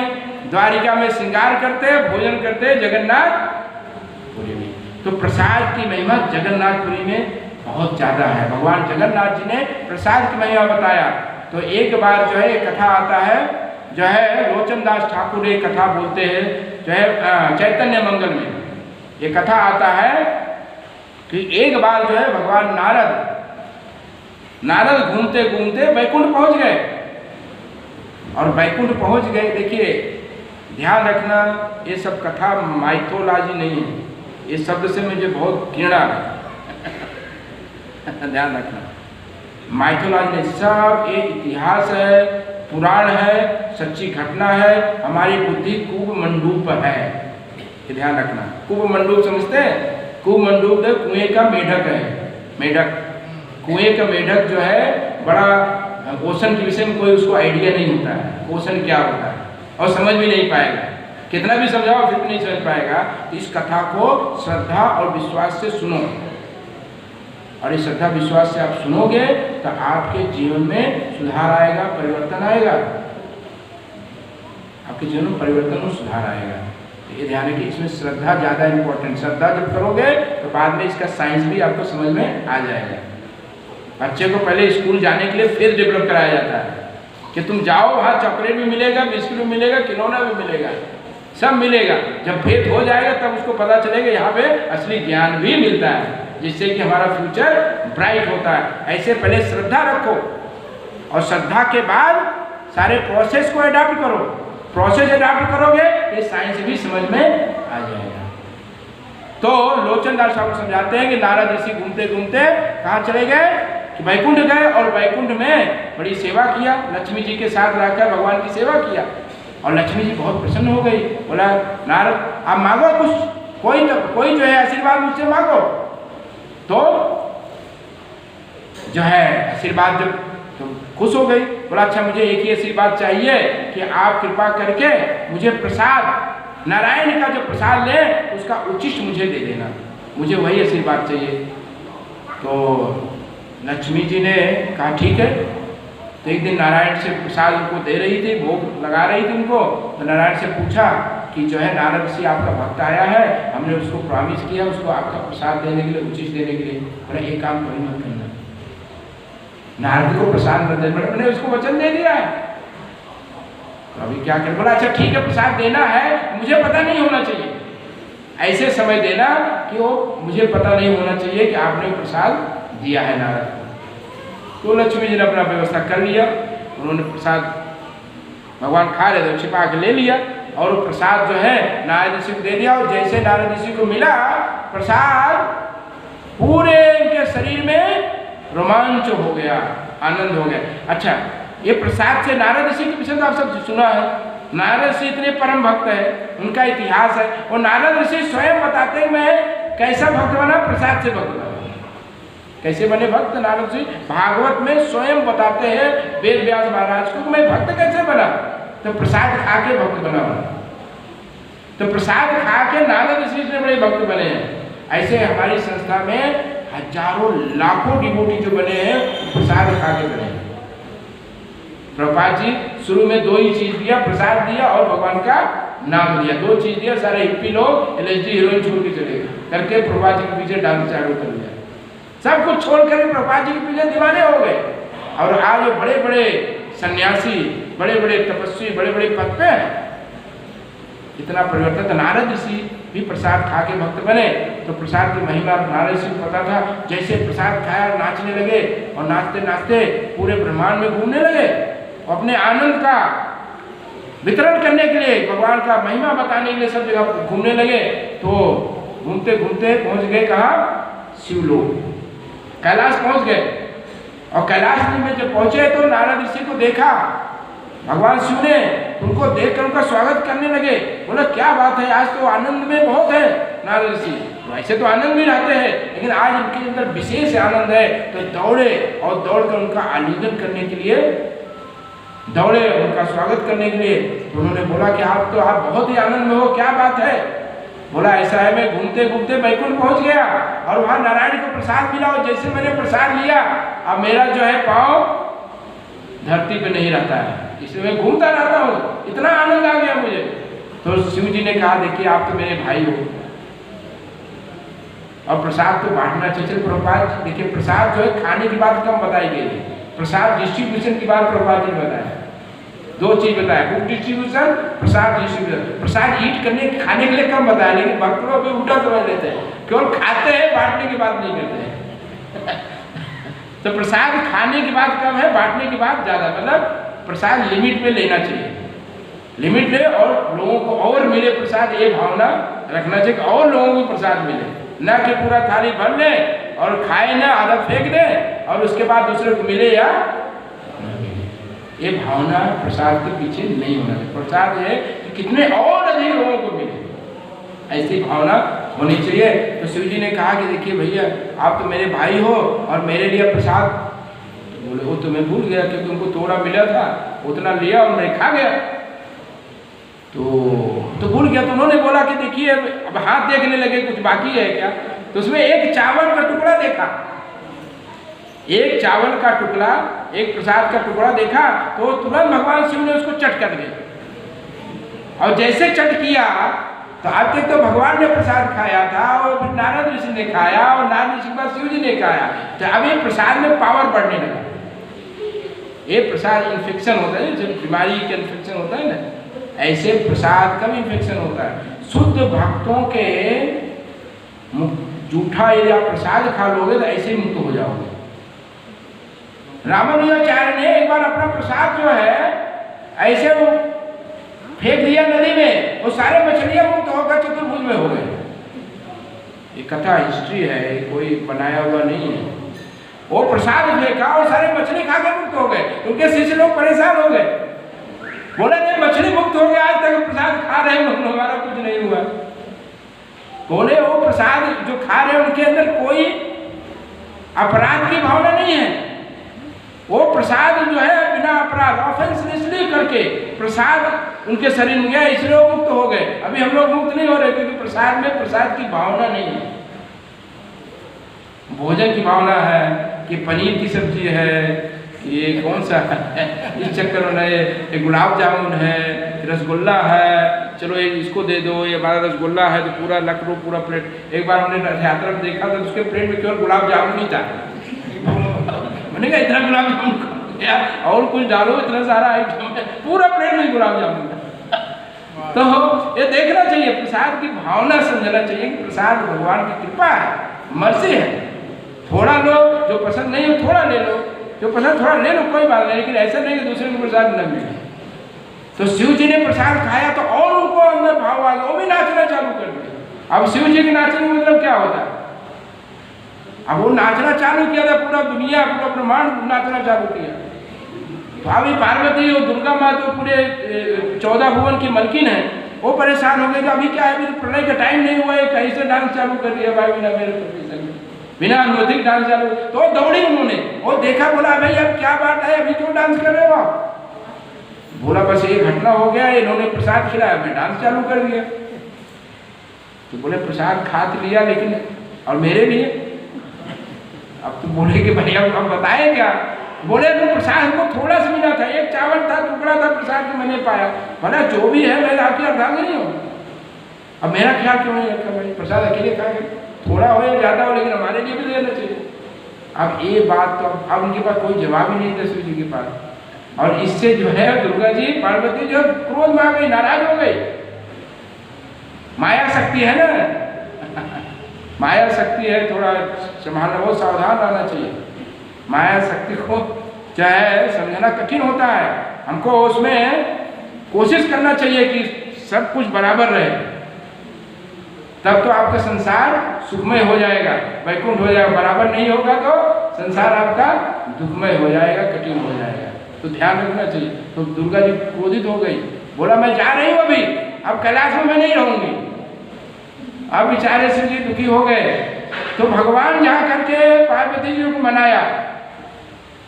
द्वारिका में श्रृंगार करते हैं, भोजन करते हैं जगन्नाथपुरी में। तो प्रसाद की महिमा जगन्नाथपुरी में बहुत ज्यादा है। भगवान जगन्नाथ जी ने प्रसाद की महिमा बताया। तो एक बार जो है कथा आता है, जो है लोचन दास ठाकुर एक कथा बोलते हैं, जो है चैतन्य मंगल में ये कथा आता है कि एक बार जो है भगवान नारद घूमते घूमते बैकुंठ पहुंच गए। और बैकुंठ पहुंच गए, देखिए ध्यान रखना ये सब कथा माइथोलॉजी नहीं है, ये शब्द से मुझे बहुत घृणा है ध्यान रखना, माइथोलॉजी नहीं, सब एक इतिहास है, पुराण है, सच्ची घटना है। हमारी बुद्धि कुब मंडूप है, ये ध्यान रखना। कुब मंडूप समझते हैं? कुब मंडूप कुएं का मेढक है। मेढक, कुएं का मेढक जो है बड़ा ओशन के विषय में कोई उसको आइडिया नहीं होता है, ओशन क्या होता है, और समझ भी नहीं पाएगा, कितना भी समझाओ फिर भी नहीं समझ पाएगा। इस कथा को श्रद्धा और विश्वास से सुनो, और इस श्रद्धा विश्वास से आप सुनोगे तो आपके जीवन में सुधार आएगा, परिवर्तन आएगा। आपके जीवन में परिवर्तन और सुधार आएगा। तो ये ध्यान है कि इसमें श्रद्धा ज़्यादा इम्पोर्टेंट। श्रद्धा जब करोगे तो बाद में इसका साइंस भी आपको समझ में आ जाएगा। बच्चे को पहले स्कूल जाने के लिए फिर डेवलप कराया जाता है कि तुम जाओ, वहाँ चॉकलेट भी मिलेगा, बिस्किट भी मिलेगा, खिलौना भी मिलेगा, सब मिलेगा। जब भेद हो जाएगा तब उसको पता चलेगा यहाँ पे असली ज्ञान भी मिलता है, जिससे कि हमारा फ्यूचर ब्राइट होता है। ऐसे पहले श्रद्धा रखो और श्रद्धा के बाद सारे प्रोसेस को अडॉप्ट करो। प्रोसेस अडॉप्ट करोगे ये साइंस भी समझ में आ जाएगा। तो लोचन दास साहब समझाते हैं कि नारद ऋषि घूमते घूमते कहाँ चले गए कि वैकुंठ गए, और वैकुंठ में बड़ी सेवा किया, लक्ष्मी जी के साथ रहकर भगवान की सेवा किया। और लक्ष्मी जी बहुत प्रसन्न हो गई, बोला नारद आप मांगो कुछ, कोई जो है आशीर्वाद मुझसे मांगो। तो जो है आशीर्वाद जब तो खुश हो गई, बोला अच्छा मुझे एक ही आशीर्वाद चाहिए कि आप कृपा करके मुझे प्रसाद, नारायण का जो प्रसाद ले उसका उचिष्ट मुझे दे देना, मुझे वही आशीर्वाद चाहिए। तो लक्ष्मी जी ने कहा ठीक है। तो एक दिन नारायण से प्रसाद उनको दे रही थी, भोग लगा रही थी उनको। तो नारायण से पूछा कि जो है नारद ऋषि आपका भक्त आया है, हमने उसको प्रॉमिस किया उसको आपका प्रसाद देने के लिए, उचिष्ट देने के लिए, बोला एक काम कभी मत करना, नारद को प्रसाद मत देना, मैंने उसको वचन दे दिया है। तो अभी क्या कर, बोला अच्छा ठीक है प्रसाद देना है, मुझे पता नहीं होना चाहिए, ऐसे समय देना कि वो मुझे पता नहीं होना चाहिए कि आपने प्रसाद दिया है नारद को। तो लक्ष्मी जी ने अपना व्यवस्था कर लिया, उन्होंने प्रसाद भगवान खा रहे थे छिपा के ले लिया, और वो प्रसाद जो है नारद ऋषि को दे दिया। और जैसे नारद ऋषि को मिला प्रसाद, पूरे उनके शरीर में रोमांच हो गया, आनंद हो गया। अच्छा ये प्रसाद से नारद ऋषि के विषय तो आप सब सुना है, नारद ऋषि इतने परम भक्त है, उनका इतिहास है। और नारद ऋषि स्वयं बताते हैं मैं कैसा भक्त बना, प्रसाद से भक्त बना। कैसे बने भक्त नारद ऋषि, भागवत में स्वयं बताते हैं वेद व्यास महाराज को मैं भक्त कैसे बना, तो प्रसाद खा के भक्त बना। तो प्रसाद खा के नारद ऋषि से बड़े भक्त बने हैं। ऐसे हमारी संस्था में हजारों लाखों डिवोटी जो बने हैं प्रसाद खा के बने हैं। प्रभुपाद जी शुरू में दो ही चीज दिया, प्रसाद दिया और भगवान का नाम दिया, दो चीज दिया। सारे हिप्पी लोग LSD हीरोइन छोड़ के चले गए, करके प्रभुपाद जी के पीछे डांस चालू कर दिया, सब कुछ छोड़ कर प्रभुपाद जी के पीछे दीवाने हो गए। और आज बड़े बड़े सन्यासी, बड़े बड़े तपस्वी, बड़े बड़े पद पे इतना परिवर्तन। तो नारद ऋषि भी प्रसाद खा के भक्त बने। तो प्रसाद की महिमा नारद ऋषि को पता था। जैसे प्रसाद खाया नाचने लगे, और नाचते नाचते पूरे ब्रह्मांड में घूमने लगे, अपने आनंद का वितरण करने के लिए, भगवान का महिमा बताने के लिए सब जगह घूमने लगे। तो घूमते घूमते पहुंच गए कहाँ, शिवलोक, कैलाश पहुंच गए। और कैलाश में जब पहुंचे तो नारद ऋषि को देखा भगवान शिव ने, उनको देखकर उनका स्वागत करने लगे। बोला क्या बात है, आज तो आनंद में बहुत है नारद ऋषि। वैसे तो आनंद में रहते हैं, लेकिन आज उनके अंदर विशेष आनंद है। तो दौड़े और दौड़कर उनका आलिंगन करने के लिए दौड़े, उनका स्वागत करने के लिए। तो उन्होंने बोला कि आप बहुत ही आनंद में हो, क्या बात है। बोला ऐसा है, मैं घूमते घूमते वैकुंठ पहुंच गया और वहां नारायण को प्रसाद मिला, और जैसे मैंने प्रसाद लिया अब मेरा जो है पाँव धरती पे नहीं रहता है, इसलिए मैं घूमता रहता हूँ, इतना आनंद आ गया मुझे। तो शिव जी ने कहा देखिए आप तो मेरे भाई हो, और प्रसाद तो बांटना चाहिए। प्रभुपाद देखिए प्रसाद जो है खाने की बात कम बताई गई है, प्रसाद डिस्ट्रीब्यूशन की बात प्रभुपाद जी ने बताया। दो चीज बताया, बुक डिस्ट्रीब्यूशन, प्रसाद डिस्ट्रीब्यूशन। प्रसाद ईट करने खाने के लिए कम बताया, लेकिन भक्त लोग भी उल्टा समझ लेते हैं, केवल खाते हैं, बांटने की बात नहीं करते हैं। तो प्रसाद खाने की बात कम है, बांटने की बात ज्यादा। मतलब प्रसाद लिमिट में लेना चाहिए, लिमिट ले और लोगों को और मिले प्रसाद, ये भावना रखना चाहिए और लोगों को प्रसाद मिले, न कि पूरा थाली भर ले और खाए ना, आधा फेंक दे और उसके बाद दूसरे को मिले या न मिले। ये भावना प्रसाद के पीछे नहीं होना चाहिए। प्रसाद है कि कितने और अधिक लोगों को मिले, ऐसी भावना होनी चाहिए। तो शिव जी ने कहा कि देखिए भैया आप तो मेरे भाई हो और मेरे लिए प्रसाद, तो बोले वो तो मैं भूल गया क्योंकि उनको थोड़ा मिला था, उतना लिया और मैं खा गया, तो भूल गया। तो उन्होंने बोला कि देखिए अब हाथ देखने लगे कुछ बाकी है क्या, तो उसमें एक चावल का टुकड़ा देखा, एक चावल का टुकड़ा, एक प्रसाद का टुकड़ा देखा, तो तुरंत भगवान शिव ने उसको चट कर दिया। और जैसे चट किया तो अब तक तो भगवान ने प्रसाद खाया था और फिर नारद ऋषि ने खाया और नारद ऋषि के बाद शिव जी ने खाया, तो अब ये प्रसाद में पावर बढ़ने लगा। ये प्रसाद इन्फेक्शन होता है, जब बीमारी का इन्फेक्शन होता है ना, ऐसे प्रसाद का भी इन्फेक्शन होता है। शुद्ध भक्तों के जूठा यदि आप प्रसाद खा लोगे तो ऐसे ही मुक्त हो जाओगे। रामानुजाचार्य ने एक बार अपना प्रसाद जो है ऐसे वो फेंक दिया नदी में, वो सारे मछलियां मुक्त होकर चतुर्भुज में हो गए। ये कथा हिस्ट्री है, कोई बनाया हुआ नहीं है। वो प्रसाद फेंका और सारे मछली खा के मुक्त हो गए। उनके शिष्य लोग परेशान हो गए, बोले नहीं मछली मुक्त हो गया, आज तक प्रसाद खा रहे हैं, हमारा कुछ नहीं हुआ। बोले वो प्रसाद जो खा रहे हैं उनके अंदर कोई अपराध की भावना नहीं है। वो प्रसाद जो है बिना अपराध ऑफेंसलेसली करके प्रसाद उनके शरीर में गया, इसलिए वो मुक्त हो गए। अभी हम लोग मुक्त नहीं हो रहे क्योंकि प्रसाद में प्रसाद की भावना नहीं है। भोजन की भावना है कि पनीर की सब्जी है, ये कौन सा है, इस चक्कर में ये गुलाब जामुन है, रसगुल्ला है, चलो ये इसको दे दो, ये हमारा रसगुल्ला है तो पूरा लख लो पूरा प्लेट। एक बार हमने रथ यात्रा में देखा था, उसके प्लेट में केवल गुलाब जामुन ही था। मैंने कहा इतना गुलाब जामुन और कुछ डालो, इतना सारा आइटम है, पूरा प्लेट में गुलाब जामुन। तो ये देखना चाहिए, प्रसाद की भावना समझना चाहिए कि प्रसाद भगवान की कृपा है, मर्जी है। थोड़ा लो, जो पसंद नहीं हो थोड़ा ले लो, जो पसंद थोड़ा ले लो, कोई बात नहीं, लेकिन ऐसा नहीं कि दूसरे को प्रसाद न मिले। तो शिव जी ने प्रसाद खाया तो और उनको अंदर भाव आ गया, वो भी नाचना चालू कर दिया। अब शिव जी के नाचने का मतलब क्या होता है? अब वो नाचना चालू किया था, पूरा दुनिया पूरा ब्रह्मांड नाचना चालू किया। तो अभी पार्वती और दुर्गा माँ तो पूरे 14 भुवन की मलकिन है, वो परेशान हो गए कि अभी क्या है, प्रलय का टाइम नहीं हुआ है, कहीं से डांस चालू कर दिया भाई बिना मेरे परमिशन, बिना अनुमति डांस चालू। तो दौड़ी उन्होंने और देखा, बोला भाई अब क्या बात है, अभी क्यों डांस कर रहे हो आप? बोला बस ये घटना हो गया, इन्होंने प्रसाद खिलाया, मैं डांस चालू कर दिया। तो बोले प्रसाद खा तो लिया, लेकिन और मेरे लिए? अब तो बोले कि भैया हम बताए क्या? बोले तो प्रसाद हमको थोड़ा सा मिला था, एक चावल था, टुकड़ा था प्रसाद में, मैंने पाया। भला जो भी है मैं आपके अर्धांग नहीं हूँ, अब मेरा ख्याल क्यों नहीं रखा? भाई प्रसाद अकेले खा गए, थोड़ा हो या ज्यादा हो, लेकिन हमारे लिए भी देना चाहिए। अब ये बात तो अब उनके पास कोई जवाब ही नहीं था शिव जी के पास। और इससे जो है दुर्गा जी पार्वती जो क्रोध में आ गई, नाराज हो गई। माया शक्ति है ना माया शक्ति है, थोड़ा संभालना, बहुत सावधान रहना चाहिए। माया शक्ति को जो है समझना कठिन होता है, हमको उसमें कोशिश करना चाहिए कि सब कुछ बराबर रहे, तब तो आपका संसार सुखमय हो जाएगा, वैकुंठ हो जाएगा। बराबर नहीं होगा तो संसार आपका दुखमय हो जाएगा, कठिन हो जाएगा। तो ध्यान रखना चाहिए। तो दुर्गा जी क्रोधित हो गई, बोला मैं जा रही हूँ अभी, अब कैलाश में मैं नहीं रहूंगी। अब बेचारे शिव जी दुखी हो गए। तो भगवान जा करके पार्वती जी को मनाया,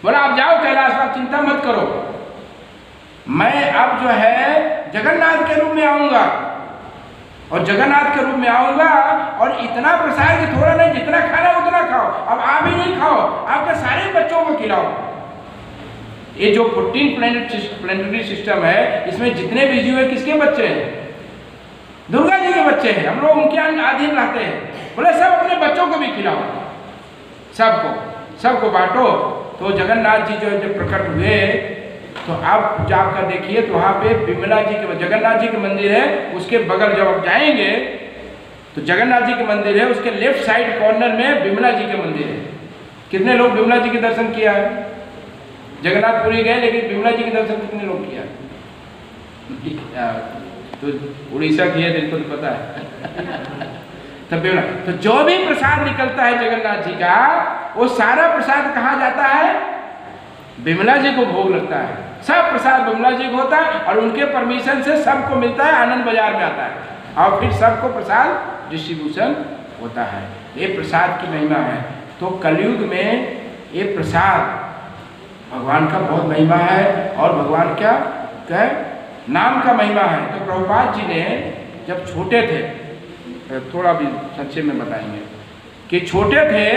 बोला आप जाओ कैलाश, आप चिंता मत करो, मैं अब जो है जगन्नाथ के रूप में आऊंगा, और जगन्नाथ के रूप में आऊंगा और इतना प्रसाद कि थोड़ा नहीं, जितना खाना उतना खाओ, अब आप ही नहीं खाओ, आपके सारे बच्चों को खिलाओ। ये जो 14 प्लेनेटरी सिस्टम है, इसमें जितने भी जीव है किसके बच्चे हैं? दुर्गा जी के बच्चे हैं। हम लोग उनके अधीन रहते हैं। बोले सब अपने बच्चों को भी खिलाओ, सबको बांटो। तो जगन्नाथ जी जो जब प्रकट हुए, तो आप जाकर देखिए तो वहाँ पे विमला जी के, जगन्नाथ जी के मंदिर है, उसके बगल जब आप जाएंगे तो जगन्नाथ जी के मंदिर है, उसके लेफ्ट साइड कॉर्नर में विमला जी के मंदिर है। कितने लोग विमला जी के दर्शन किया है? जगन्नाथपुरी गए, लेकिन विमला जी के दर्शन कितने लोग किया? तो उड़ीसा की है, इनको तो पता है तब विमला। तो जो भी प्रसाद निकलता है जगन्नाथ जी का, वो सारा प्रसाद कहाँ जाता है? विमला जी को भोग लगता है। सब प्रसाद विमला जी को होता है और उनके परमिशन से सबको मिलता है, आनंद बाजार में आता है और फिर सबको प्रसाद डिस्ट्रीब्यूशन होता है। ये प्रसाद की महिमा है। तो कलयुग में ये प्रसाद भगवान का बहुत महिमा है और भगवान क्या नाम का महिमा है। तो प्रभुपाद जी ने जब छोटे थे, थोड़ा भी संक्षेप में बताएंगे कि छोटे थे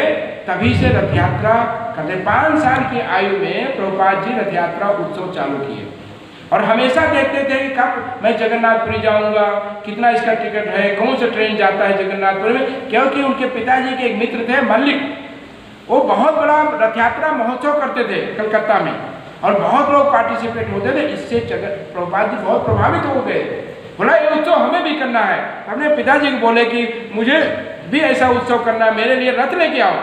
तभी से रथ यात्रा करते। 5 साल की आयु में प्रभुपाद जी रथ यात्रा उत्सव चालू किए। और हमेशा देखते थे कि कब मैं जगन्नाथपुरी जाऊंगा, कितना इसका टिकट है, कौन सा ट्रेन जाता है जगन्नाथपुरी में। क्योंकि उनके पिताजी के एक मित्र थे मल्लिक, वो बहुत बड़ा रथ यात्रा महोत्सव करते थे कलकत्ता में और बहुत लोग पार्टिसिपेट होते थे। इससे प्रभुपाद जी बहुत प्रभावित हो गए, बोला ये उत्सव हमें भी करना है। अपने पिताजी को बोले कि मुझे भी ऐसा उत्सव करना है, मेरे लिए रथ लेके आओ।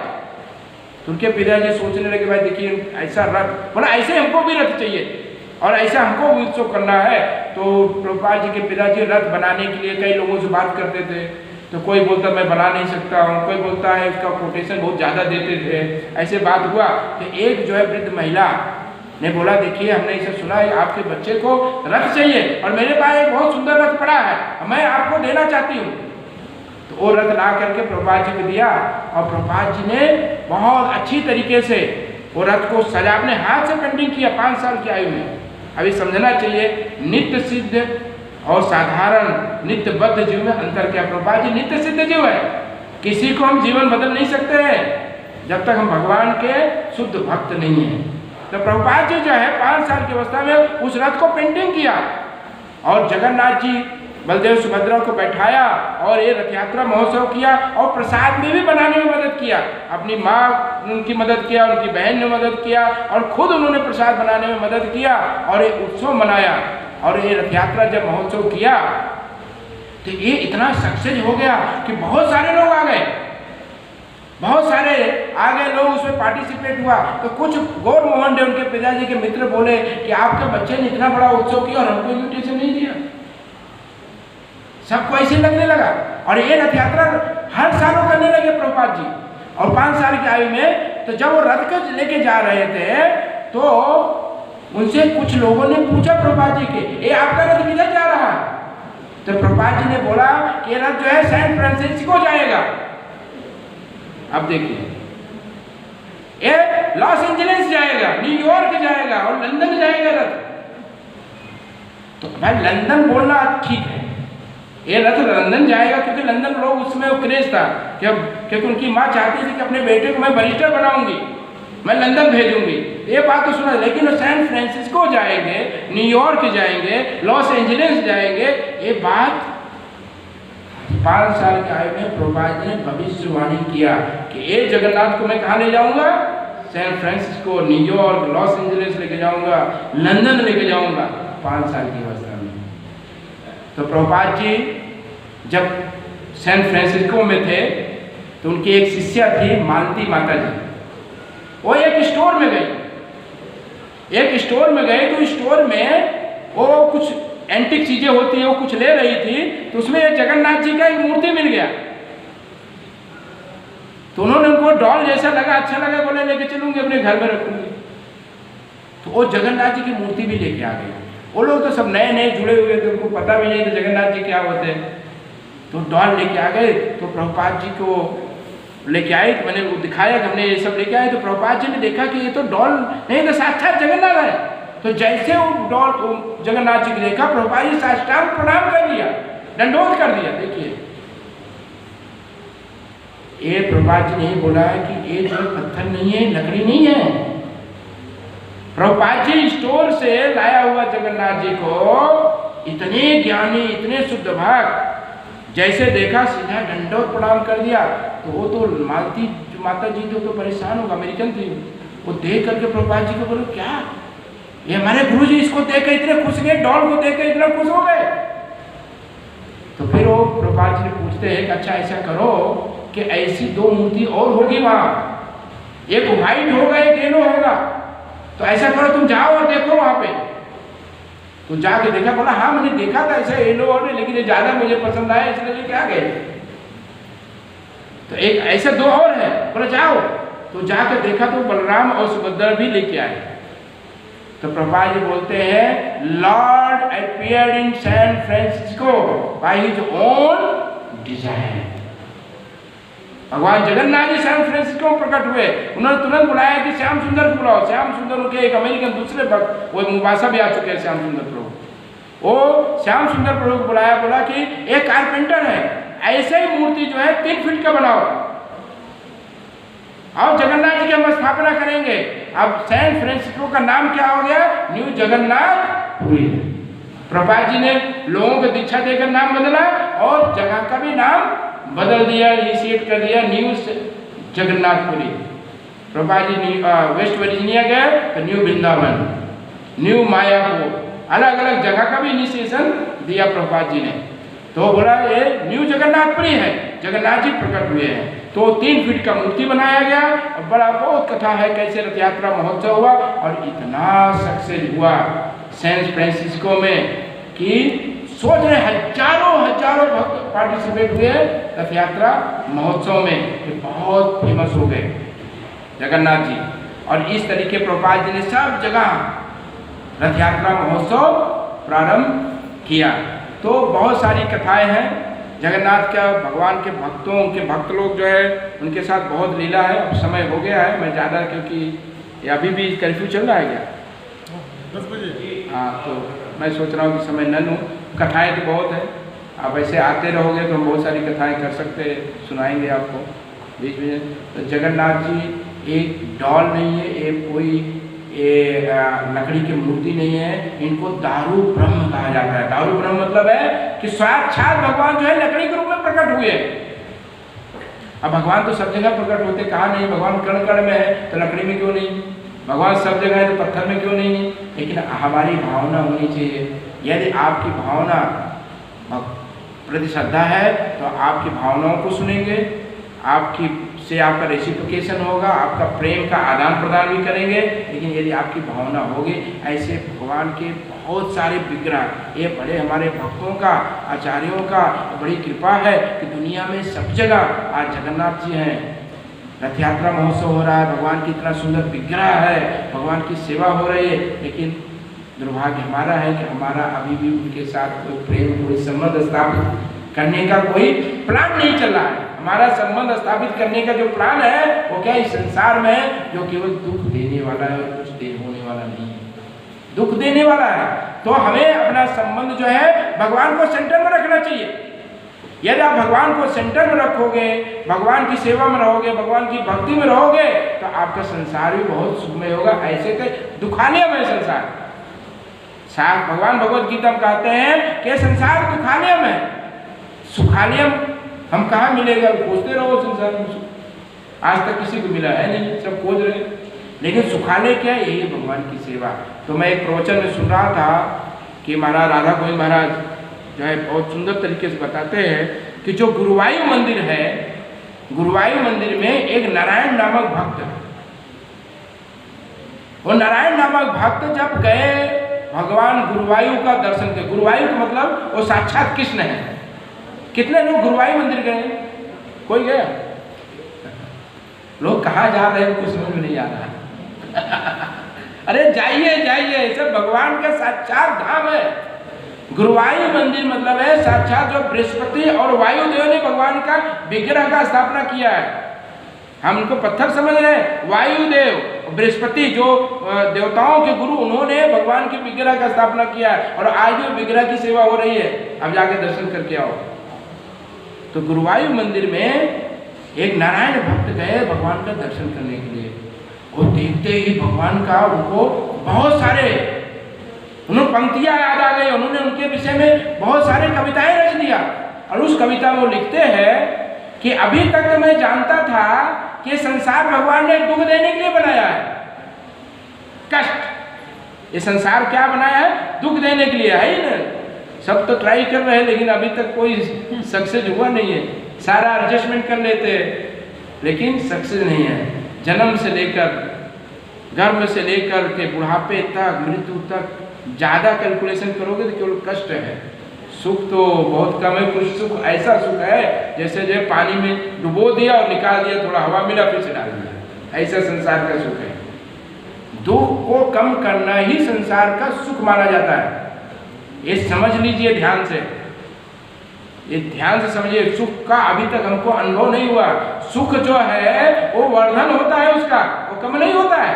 तो उनके पिताजी सोचने लगे भाई देखिए ऐसा रथ, बोला ऐसे हमको भी रथ चाहिए और ऐसा हमको भी उत्सव करना है। तो प्रभुपाद जी के पिताजी रथ बनाने के लिए कई लोगों से बात करते थे, तो कोई बोलता मैं बना नहीं सकता हूँ, कोई बोलता है इसका कोटेशन बहुत ज़्यादा देते थे। ऐसे बात हुआ कि एक जो है वृद्ध महिला ने बोला देखिए हमने इसे सुना है आपके बच्चे को रथ चाहिए और मेरे पास एक बहुत सुंदर रथ पड़ा है, मैं आपको देना चाहती हूँ। तो वो रथ ला करके प्रभुपाद जी को दिया और प्रभुपाद जी ने बहुत अच्छी तरीके से वो रथ को सजा, अपने हाथ से पेंटिंग किया 5 साल की आयु में। अभी समझना चाहिए नित्य सिद्ध और साधारण नित्यबद्ध जीव में अंतर क्या। प्रभुपाद जी नित्य सिद्ध जीव है, किसी को हम जीवन बदल नहीं सकते हैं जब तक हम भगवान के शुद्ध भक्त नहीं हैं। तो प्रभुपाद जी जो है 5 साल की अवस्था में उस रथ को पेंटिंग किया और जगन्नाथ जी बलदेव सुभद्रा को बैठाया और ये रथ यात्रा महोत्सव किया और प्रसाद में भी बनाने में मदद किया। अपनी माँ उनकी मदद किया, उनकी बहन ने मदद किया और खुद उन्होंने प्रसाद बनाने में मदद किया और ये उत्सव मनाया। और ये रथ यात्रा जब महोत्सव किया तो ये इतना सक्सेस हो गया कि बहुत सारे लोग आ गए, बहुत सारे आ गए लोग उसमें पार्टिसिपेट हुआ। तो कुछ गौर मोहन डे उनके पिताजी के मित्र बोले कि आपके बच्चे ने इतना बड़ा उत्सव किया और हमको इन्विटेशन नहीं दिया। सबको ऐसे लगने लगा और ये रथ यात्रा हर साल करने लगे प्रभुपाद जी। और 5 साल की आयु में तो जब वो रथ को लेके जा रहे थे तो उनसे कुछ लोगों ने पूछा प्रभुपाद जी के ये आपका रथ किधर जा रहा है। तो प्रभुपाद जी ने बोला कि ये रथ जो है सैन फ्रांसिस्को जाएगा। अब देखिए ये लॉस एंजलिस जाएगा, न्यूयॉर्क जाएगा और लंदन जाएगा रथ। तो भाई लंदन बोलना ठीक है, ये रथ लंदन जाएगा क्योंकि लंदन लोग उसमें क्रेज था क्योंकि उनकी माँ चाहती थी कि अपने बेटे को मैं बैरिस्टर बनाऊंगी, मैं लंदन भेजूंगी। ये बात तो सुना, लेकिन वो सैन फ्रांसिस्को जाएंगे, न्यूयॉर्क जाएंगे, लॉस एंजलिस जाएंगे। ये बात 5 साल की आयु में प्रभुपाद जी ने भविष्यवाणी किया कि ये जगन्नाथ को मैं कहाँ ले जाऊंगा, San Francisco, New York, Los Angeles लेके जाऊंगा, लंदन लेके जाऊंगा 5 साल की अवस्था में। तो प्रभुपाद जी जब सैन फ्रांसिस्को में थे तो उनकी एक शिष्या थी मालती माता जी, वो एक स्टोर में गई तो स्टोर में वो कुछ एंटिक चीजें होती है वो कुछ ले रही थी, तो उसमें जगन्नाथ जी का एक मूर्ति मिल गया। तो उन्होंने उनको डॉल जैसा लगा, अच्छा लगा, बोले लेके चलूंगी अपने घर में रखूंगी। तो वो जगन्नाथ जी की मूर्ति भी लेके आ गई। वो लोग तो सब नए नए जुड़े हुए थे, उनको पता भी नहीं था जगन्नाथ जी क्या होते हैं। तो डॉल लेके आ गए, तो प्रभुपाद जी को लेके आए, तो मैंने वो दिखाया कि हमने ये सब लेके आए। तो प्रभुपाद जी ने देखा कि ये तो डॉल नहीं तो साक्षात जगन्नाथ है। तो जैसे वो डॉल जगन्नाथ जी को देखा, प्रभुपाद जी साष्टांग प्रणाम कर दिया, दंडोत कर दिया। देखिए ये प्रभुपाद जी ने बोला है कि ये जो पत्थर नहीं है, लकड़ी नहीं है। प्रभुपाद जी स्टोर से लाया हुआ जगन्नाथ जी को इतने ज्ञानी, इतने शुद्ध भक्त, जैसे देखा सीधा दंडोत प्रणाम कर दिया। तो वो तो मालती माता जी तो परेशान होगा, अमेरिकन थी, वो देख करके प्रभुपाद जी को बोलो क्या ये हमारे गुरु जी इसको देख कर इतने खुश गए, डॉल को देख कर इतना खुश हो गए। तो फिर वो प्रभुपाद जी ने पूछते हैं कि अच्छा ऐसा करो कि ऐसी 2 मूर्ति और होगी वहां, एक व्हाइट होगा एक येलो होगा, तो ऐसा करो तुम जाओ और देखो वहां पे। तो जाके देखा, बोला हाँ मैंने देखा था ऐसा येलो और, लेकिन ये ज्यादा मुझे पसंद आया इसलिए लेके आ गए। तो एक ऐसे 2 और है, बोला जाओ। तो जाकर देखा तो बलराम और सुभद्रा भी लेके आए। तो प्रभुपाद जी बोलते हैं lord appeared in San Francisco by his own desire. भगवान जगन्नाथ जी सैन फ्रांसिस्को में प्रकट हुए। उन्होंने तुरंत बुलाया कि श्याम सुंदर को बुलाओ। श्याम सुंदर उनके एक अमेरिकन दूसरे भक्त, वो मुबासा भी आ चुके हैं श्याम सुंदर प्रभु, वो श्याम सुंदर प्रभु को बुलाया, बोला कि एक कारपेंटर है, ऐसे ही मूर्ति जो है 3 फीट का बनाओ और जगन्नाथ जी की हम स्थापना करेंगे। अब सैन फ्रांसिस्को का नाम क्या हो गया, न्यू जगन्नाथ पुरी है। प्रभुपाद जी ने लोगों को दीक्षा देकर नाम बदला और जगह का भी नाम बदल दिया, इनिशिएट कर दिया, new Jagannathpuri. Prabhupada ji West Virginia गए तो न्यू वृंदावन, न्यू मायापुर, अलग अलग जगह का भी इनिशिएशन दिया प्रभुपाद जी ने। तो बोला ये न्यू जगन्नाथपुरी है, जगन्नाथ जी प्रकट हुए हैं। तो 3 फीट का मूर्ति बनाया गया और बड़ा बहुत कथा है कैसे रथ यात्रा महोत्सव हुआ और इतना सक्सेस हुआ सैन फ्रांसिस्को में कि सोच रहे हजारों भक्त पार्टिसिपेट हुए रथ यात्रा महोत्सव में, कि बहुत फेमस हो गए जगन्नाथ जी। और इस तरीके प्रभुपाद जी ने सब जगह रथ यात्रा महोत्सव प्रारंभ किया। तो बहुत सारी कथाएं हैं जगन्नाथ का, भगवान के भक्तों के भक्त लोग जो है उनके साथ बहुत लीला है। अब समय हो गया है, मैं ज़्यादा क्योंकि अभी भी कर्फ्यू चल रहा है क्या 10 बजे। हाँ, तो मैं सोच रहा हूँ कि समय न लूँ। कथाएं तो बहुत है, आप ऐसे आते रहोगे तो हम बहुत सारी कथाएं कर सकते, सुनाएंगे आपको बीच में। तो जगन्नाथ जी एक डॉल नहीं है, एक कोई लकड़ी की मूर्ति नहीं है, इनको दारू ब्रह्म कहा जाता है। दारू ब्रह्म मतलब है कि साक्षात भगवान जो है लकड़ी के रूप में प्रकट हुए। अब भगवान तो सब जगह प्रकट होते, कहा नहीं भगवान कण कण में है तो लकड़ी में क्यों नहीं, भगवान सब जगह है तो पत्थर में क्यों नहीं है। लेकिन हमारी भावना होनी चाहिए। यदि आपकी भावना प्रति श्रद्धा है तो आपकी भावनाओं को सुनेंगे, आपकी से आपका रेसिप्रोकेशन होगा, आपका प्रेम का आदान प्रदान भी करेंगे। लेकिन यदि आपकी भावना होगी, ऐसे भगवान के बहुत सारे विग्रह, ये बड़े हमारे भक्तों का, आचार्यों का बड़ी कृपा है कि दुनिया में सब जगह आज जगन्नाथ जी हैं, रथ यात्रा महोत्सव हो रहा है, भगवान की इतना सुंदर विग्रह है, भगवान की सेवा हो रही है। लेकिन दुर्भाग्य हमारा है कि हमारा अभी भी उनके साथ कोई प्रेम, कोई संबंध स्थापित करने का कोई प्लान नहीं चल रहा है। हमारा संबंध स्थापित करने का जो प्लान है वो क्या इस संसार में है, जो केवल दुख देने वाला है और कुछ देर होने वाला नहीं है, दुख देने वाला है। तो हमें अपना संबंध जो है भगवान को सेंटर में रखना चाहिए। यदि आप भगवान को सेंटर में रखोगे, भगवान की सेवा में रहोगे, भगवान की भक्ति में रहोगे, तो आपका संसार भी बहुत सुखमय होगा। ऐसे तो दुखालय में संसार, भगवान भगवत गीता में कहते हैं कि संसार दुखालय में, सुखालय हम कहाँ मिलेगा, खोजते रहो संसार में सुख। आज तक किसी को मिला है नहीं, सब खोज रहे। लेकिन सुखालय क्या है, यही भगवान की सेवा। तो मैं एक प्रवचन में सुन रहा था कि महाराज राधा गोविंद महाराज जो है बहुत सुंदर तरीके से बताते हैं कि जो गुरुवायु मंदिर है, गुरुवायु मंदिर में एक नारायण नामक भक्त, वो नारायण नामक भक्त जब गए भगवान गुरुवायु का दर्शन किया। गुरुवायु का मतलब वो साक्षात कृष्ण है। कितने लोग गुरुवायु मंदिर गए, कोई गया? लोग कहाँ जा रहे हैं कुछ समझ में नहीं आ रहा अरे जाइए जाइए, सब भगवान का साक्षात धाम है। गुरुवायु मंदिर मतलब है साक्षात जो बृहस्पति और वायुदेव ने भगवान का विग्रह का स्थापना किया है। हम उनको पत्थर समझ रहे हैं, वायुदेव बृहस्पति जो देवताओं के गुरु, उन्होंने भगवान के विग्रह का स्थापना किया है और आज भी विग्रह की सेवा हो रही है। अब जाके दर्शन करके आओ। तो गुरुवायु मंदिर में एक नारायण भक्त गए भगवान का दर्शन करने के लिए। वो देखते ही भगवान का उनको बहुत सारे उन्होंने पंक्तियां याद आ गई। उन्होंने उनके विषय में बहुत सारे कविताएं रच दिया और उस कविता में वो लिखते हैं कि अभी तक तो मैं जानता था कि संसार भगवान ने दुख देने के लिए बनाया है, कष्ट। ये संसार क्या बनाया है? दुख देने के लिए है ही ना। सब तो ट्राई कर रहे हैं लेकिन अभी तक कोई सक्सेस हुआ नहीं है। सारा एडजस्टमेंट कर लेते हैं लेकिन सक्सेस नहीं है। जन्म से लेकर, गर्भ से लेकर के बुढ़ापे तक, मृत्यु तक ज़्यादा कैलकुलेशन करोगे तो केवल कष्ट है। सुख तो बहुत कम है। कुछ सुख ऐसा सुख है जैसे जो पानी में डुबो दिया और निकाल दिया, थोड़ा हवा मिला फिर से डाल दिया, ऐसा संसार का सुख है। दुख को कम करना ही संसार का सुख माना जाता है। ये समझ लीजिए ध्यान से, ये ध्यान से समझिए। सुख का अभी तक हमको अनुभव नहीं हुआ। सुख जो है वो वर्धन होता है, उसका वो कम नहीं होता है।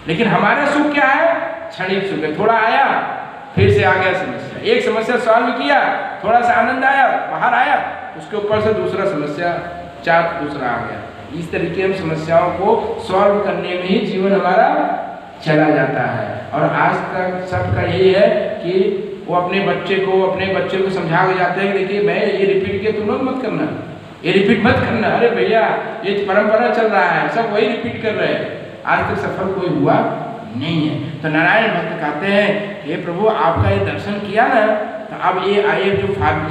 लेकिन हमारा सुख क्या है? क्षणिक सुख है। थोड़ा आया फिर से आ गया समस्या, एक समस्या सॉल्व किया, थोड़ा सा आनंद आया, बाहर आया, उसके ऊपर से दूसरा समस्या, चार दूसरा आ गया। इस तरीके हम समस्याओं को सॉल्व करने में ही जीवन हमारा चला जाता है। और आज तक सबका यही है कि वो अपने बच्चे को समझा के जाते हैं कि देखिए मैं ये रिपीट किया तुम लोग मत करना, ये रिपीट मत करना। अरे भैया ये परंपरा चल रहा है, सब वही रिपीट कर रहे हैं, आज तक सफल कोई हुआ नहीं है। तो नारायण भक्त कहते हैं हे प्रभु आपका ये दर्शन किया ना, तो अब ये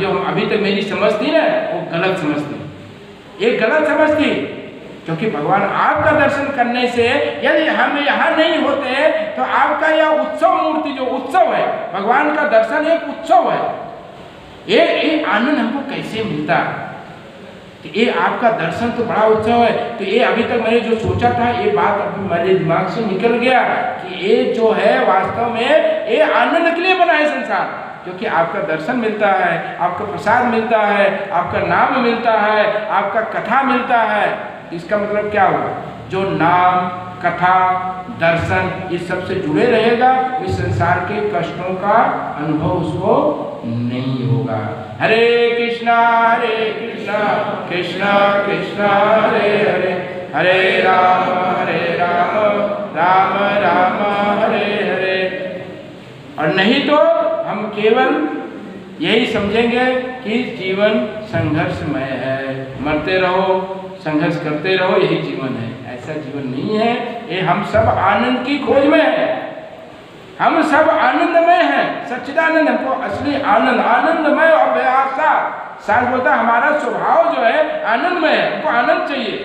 जो अभी तक मेरी समझ थी ना वो गलत समझ थी, ये गलत समझ थी। क्योंकि भगवान आपका दर्शन करने से यदि हम यहाँ नहीं होते तो आपका यह उत्सव मूर्ति जो उत्सव है, भगवान का दर्शन एक उत्सव है, ये आनंद हमको कैसे मिलता। तो ये आपका दर्शन तो बड़ा उत्सव है। तो ये अभी तक मैंने जो सोचा था ये बात अभी मेरे दिमाग से निकल गया कि ये जो है वास्तव में ये आनंद के लिए बना है संसार, क्योंकि आपका दर्शन मिलता है, आपका प्रसाद मिलता है, आपका नाम मिलता है, आपका कथा मिलता है। इसका मतलब क्या हुआ, जो नाम कथा दर्शन इस सब से जुड़े रहेगा इस संसार के कष्टों का अनुभव उसको नहीं होगा। हरे कृष्णा कृष्णा कृष्णा हरे हरे, हरे राम राम राम हरे हरे। और नहीं तो हम केवल यही समझेंगे कि जीवन संघर्षमय है, मरते रहो संघर्ष करते रहो यही जीवन है। ऐसा जीवन नहीं है, ये हम सब आनंद की खोज में है, हम सब आनंदमय हैं, सच्चिदानंद हमको असली आनंद आनंदमय अभ्यासा। साथ बोलता हमारा स्वभाव जो है आनंदमय है, हमको आनंद चाहिए,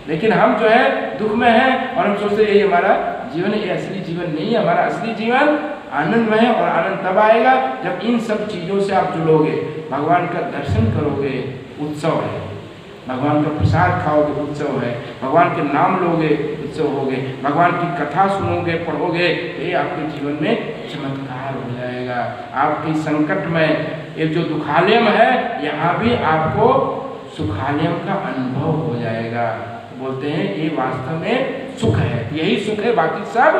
लेकिन हम जो है दुख में हैं और हम सोचते हैं ये हमारा जीवन, ये असली जीवन नहीं है। हमारा असली जीवन आनंदमय है और आनंद तब आएगा जब इन सब चीज़ों से आप जुड़ोगे, भगवान का दर्शन करोगे, उत्सव है, भगवान का प्रसाद खाओगे, उत्सव है, भगवान के नाम लोगे, उत्सव होगे, भगवान की कथा सुनोगे पढ़ोगे, तो ये आपके जीवन में चमत्कार हो जाएगा। आपकी संकट में ये जो दुखालयम है यहाँ भी आपको सुखालयम का अनुभव हो जाएगा। तो बोलते हैं ये वास्तव में सुख है, यही सुख है, बाकी सब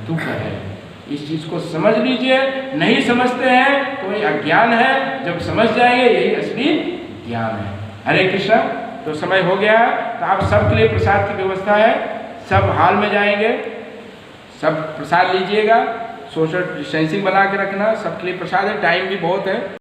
दुख है। इस चीज़ को समझ लीजिए, नहीं समझते हैं तो ये अज्ञान है, जब समझ जाएंगे यही असली ज्ञान है। हरे कृष्णा। तो समय हो गया, तो आप सबके लिए प्रसाद की व्यवस्था है, सब हाल में जाएंगे, सब प्रसाद लीजिएगा, सोशल डिस्टेंसिंग बना के रखना, सबके लिए प्रसाद है, टाइम भी बहुत है।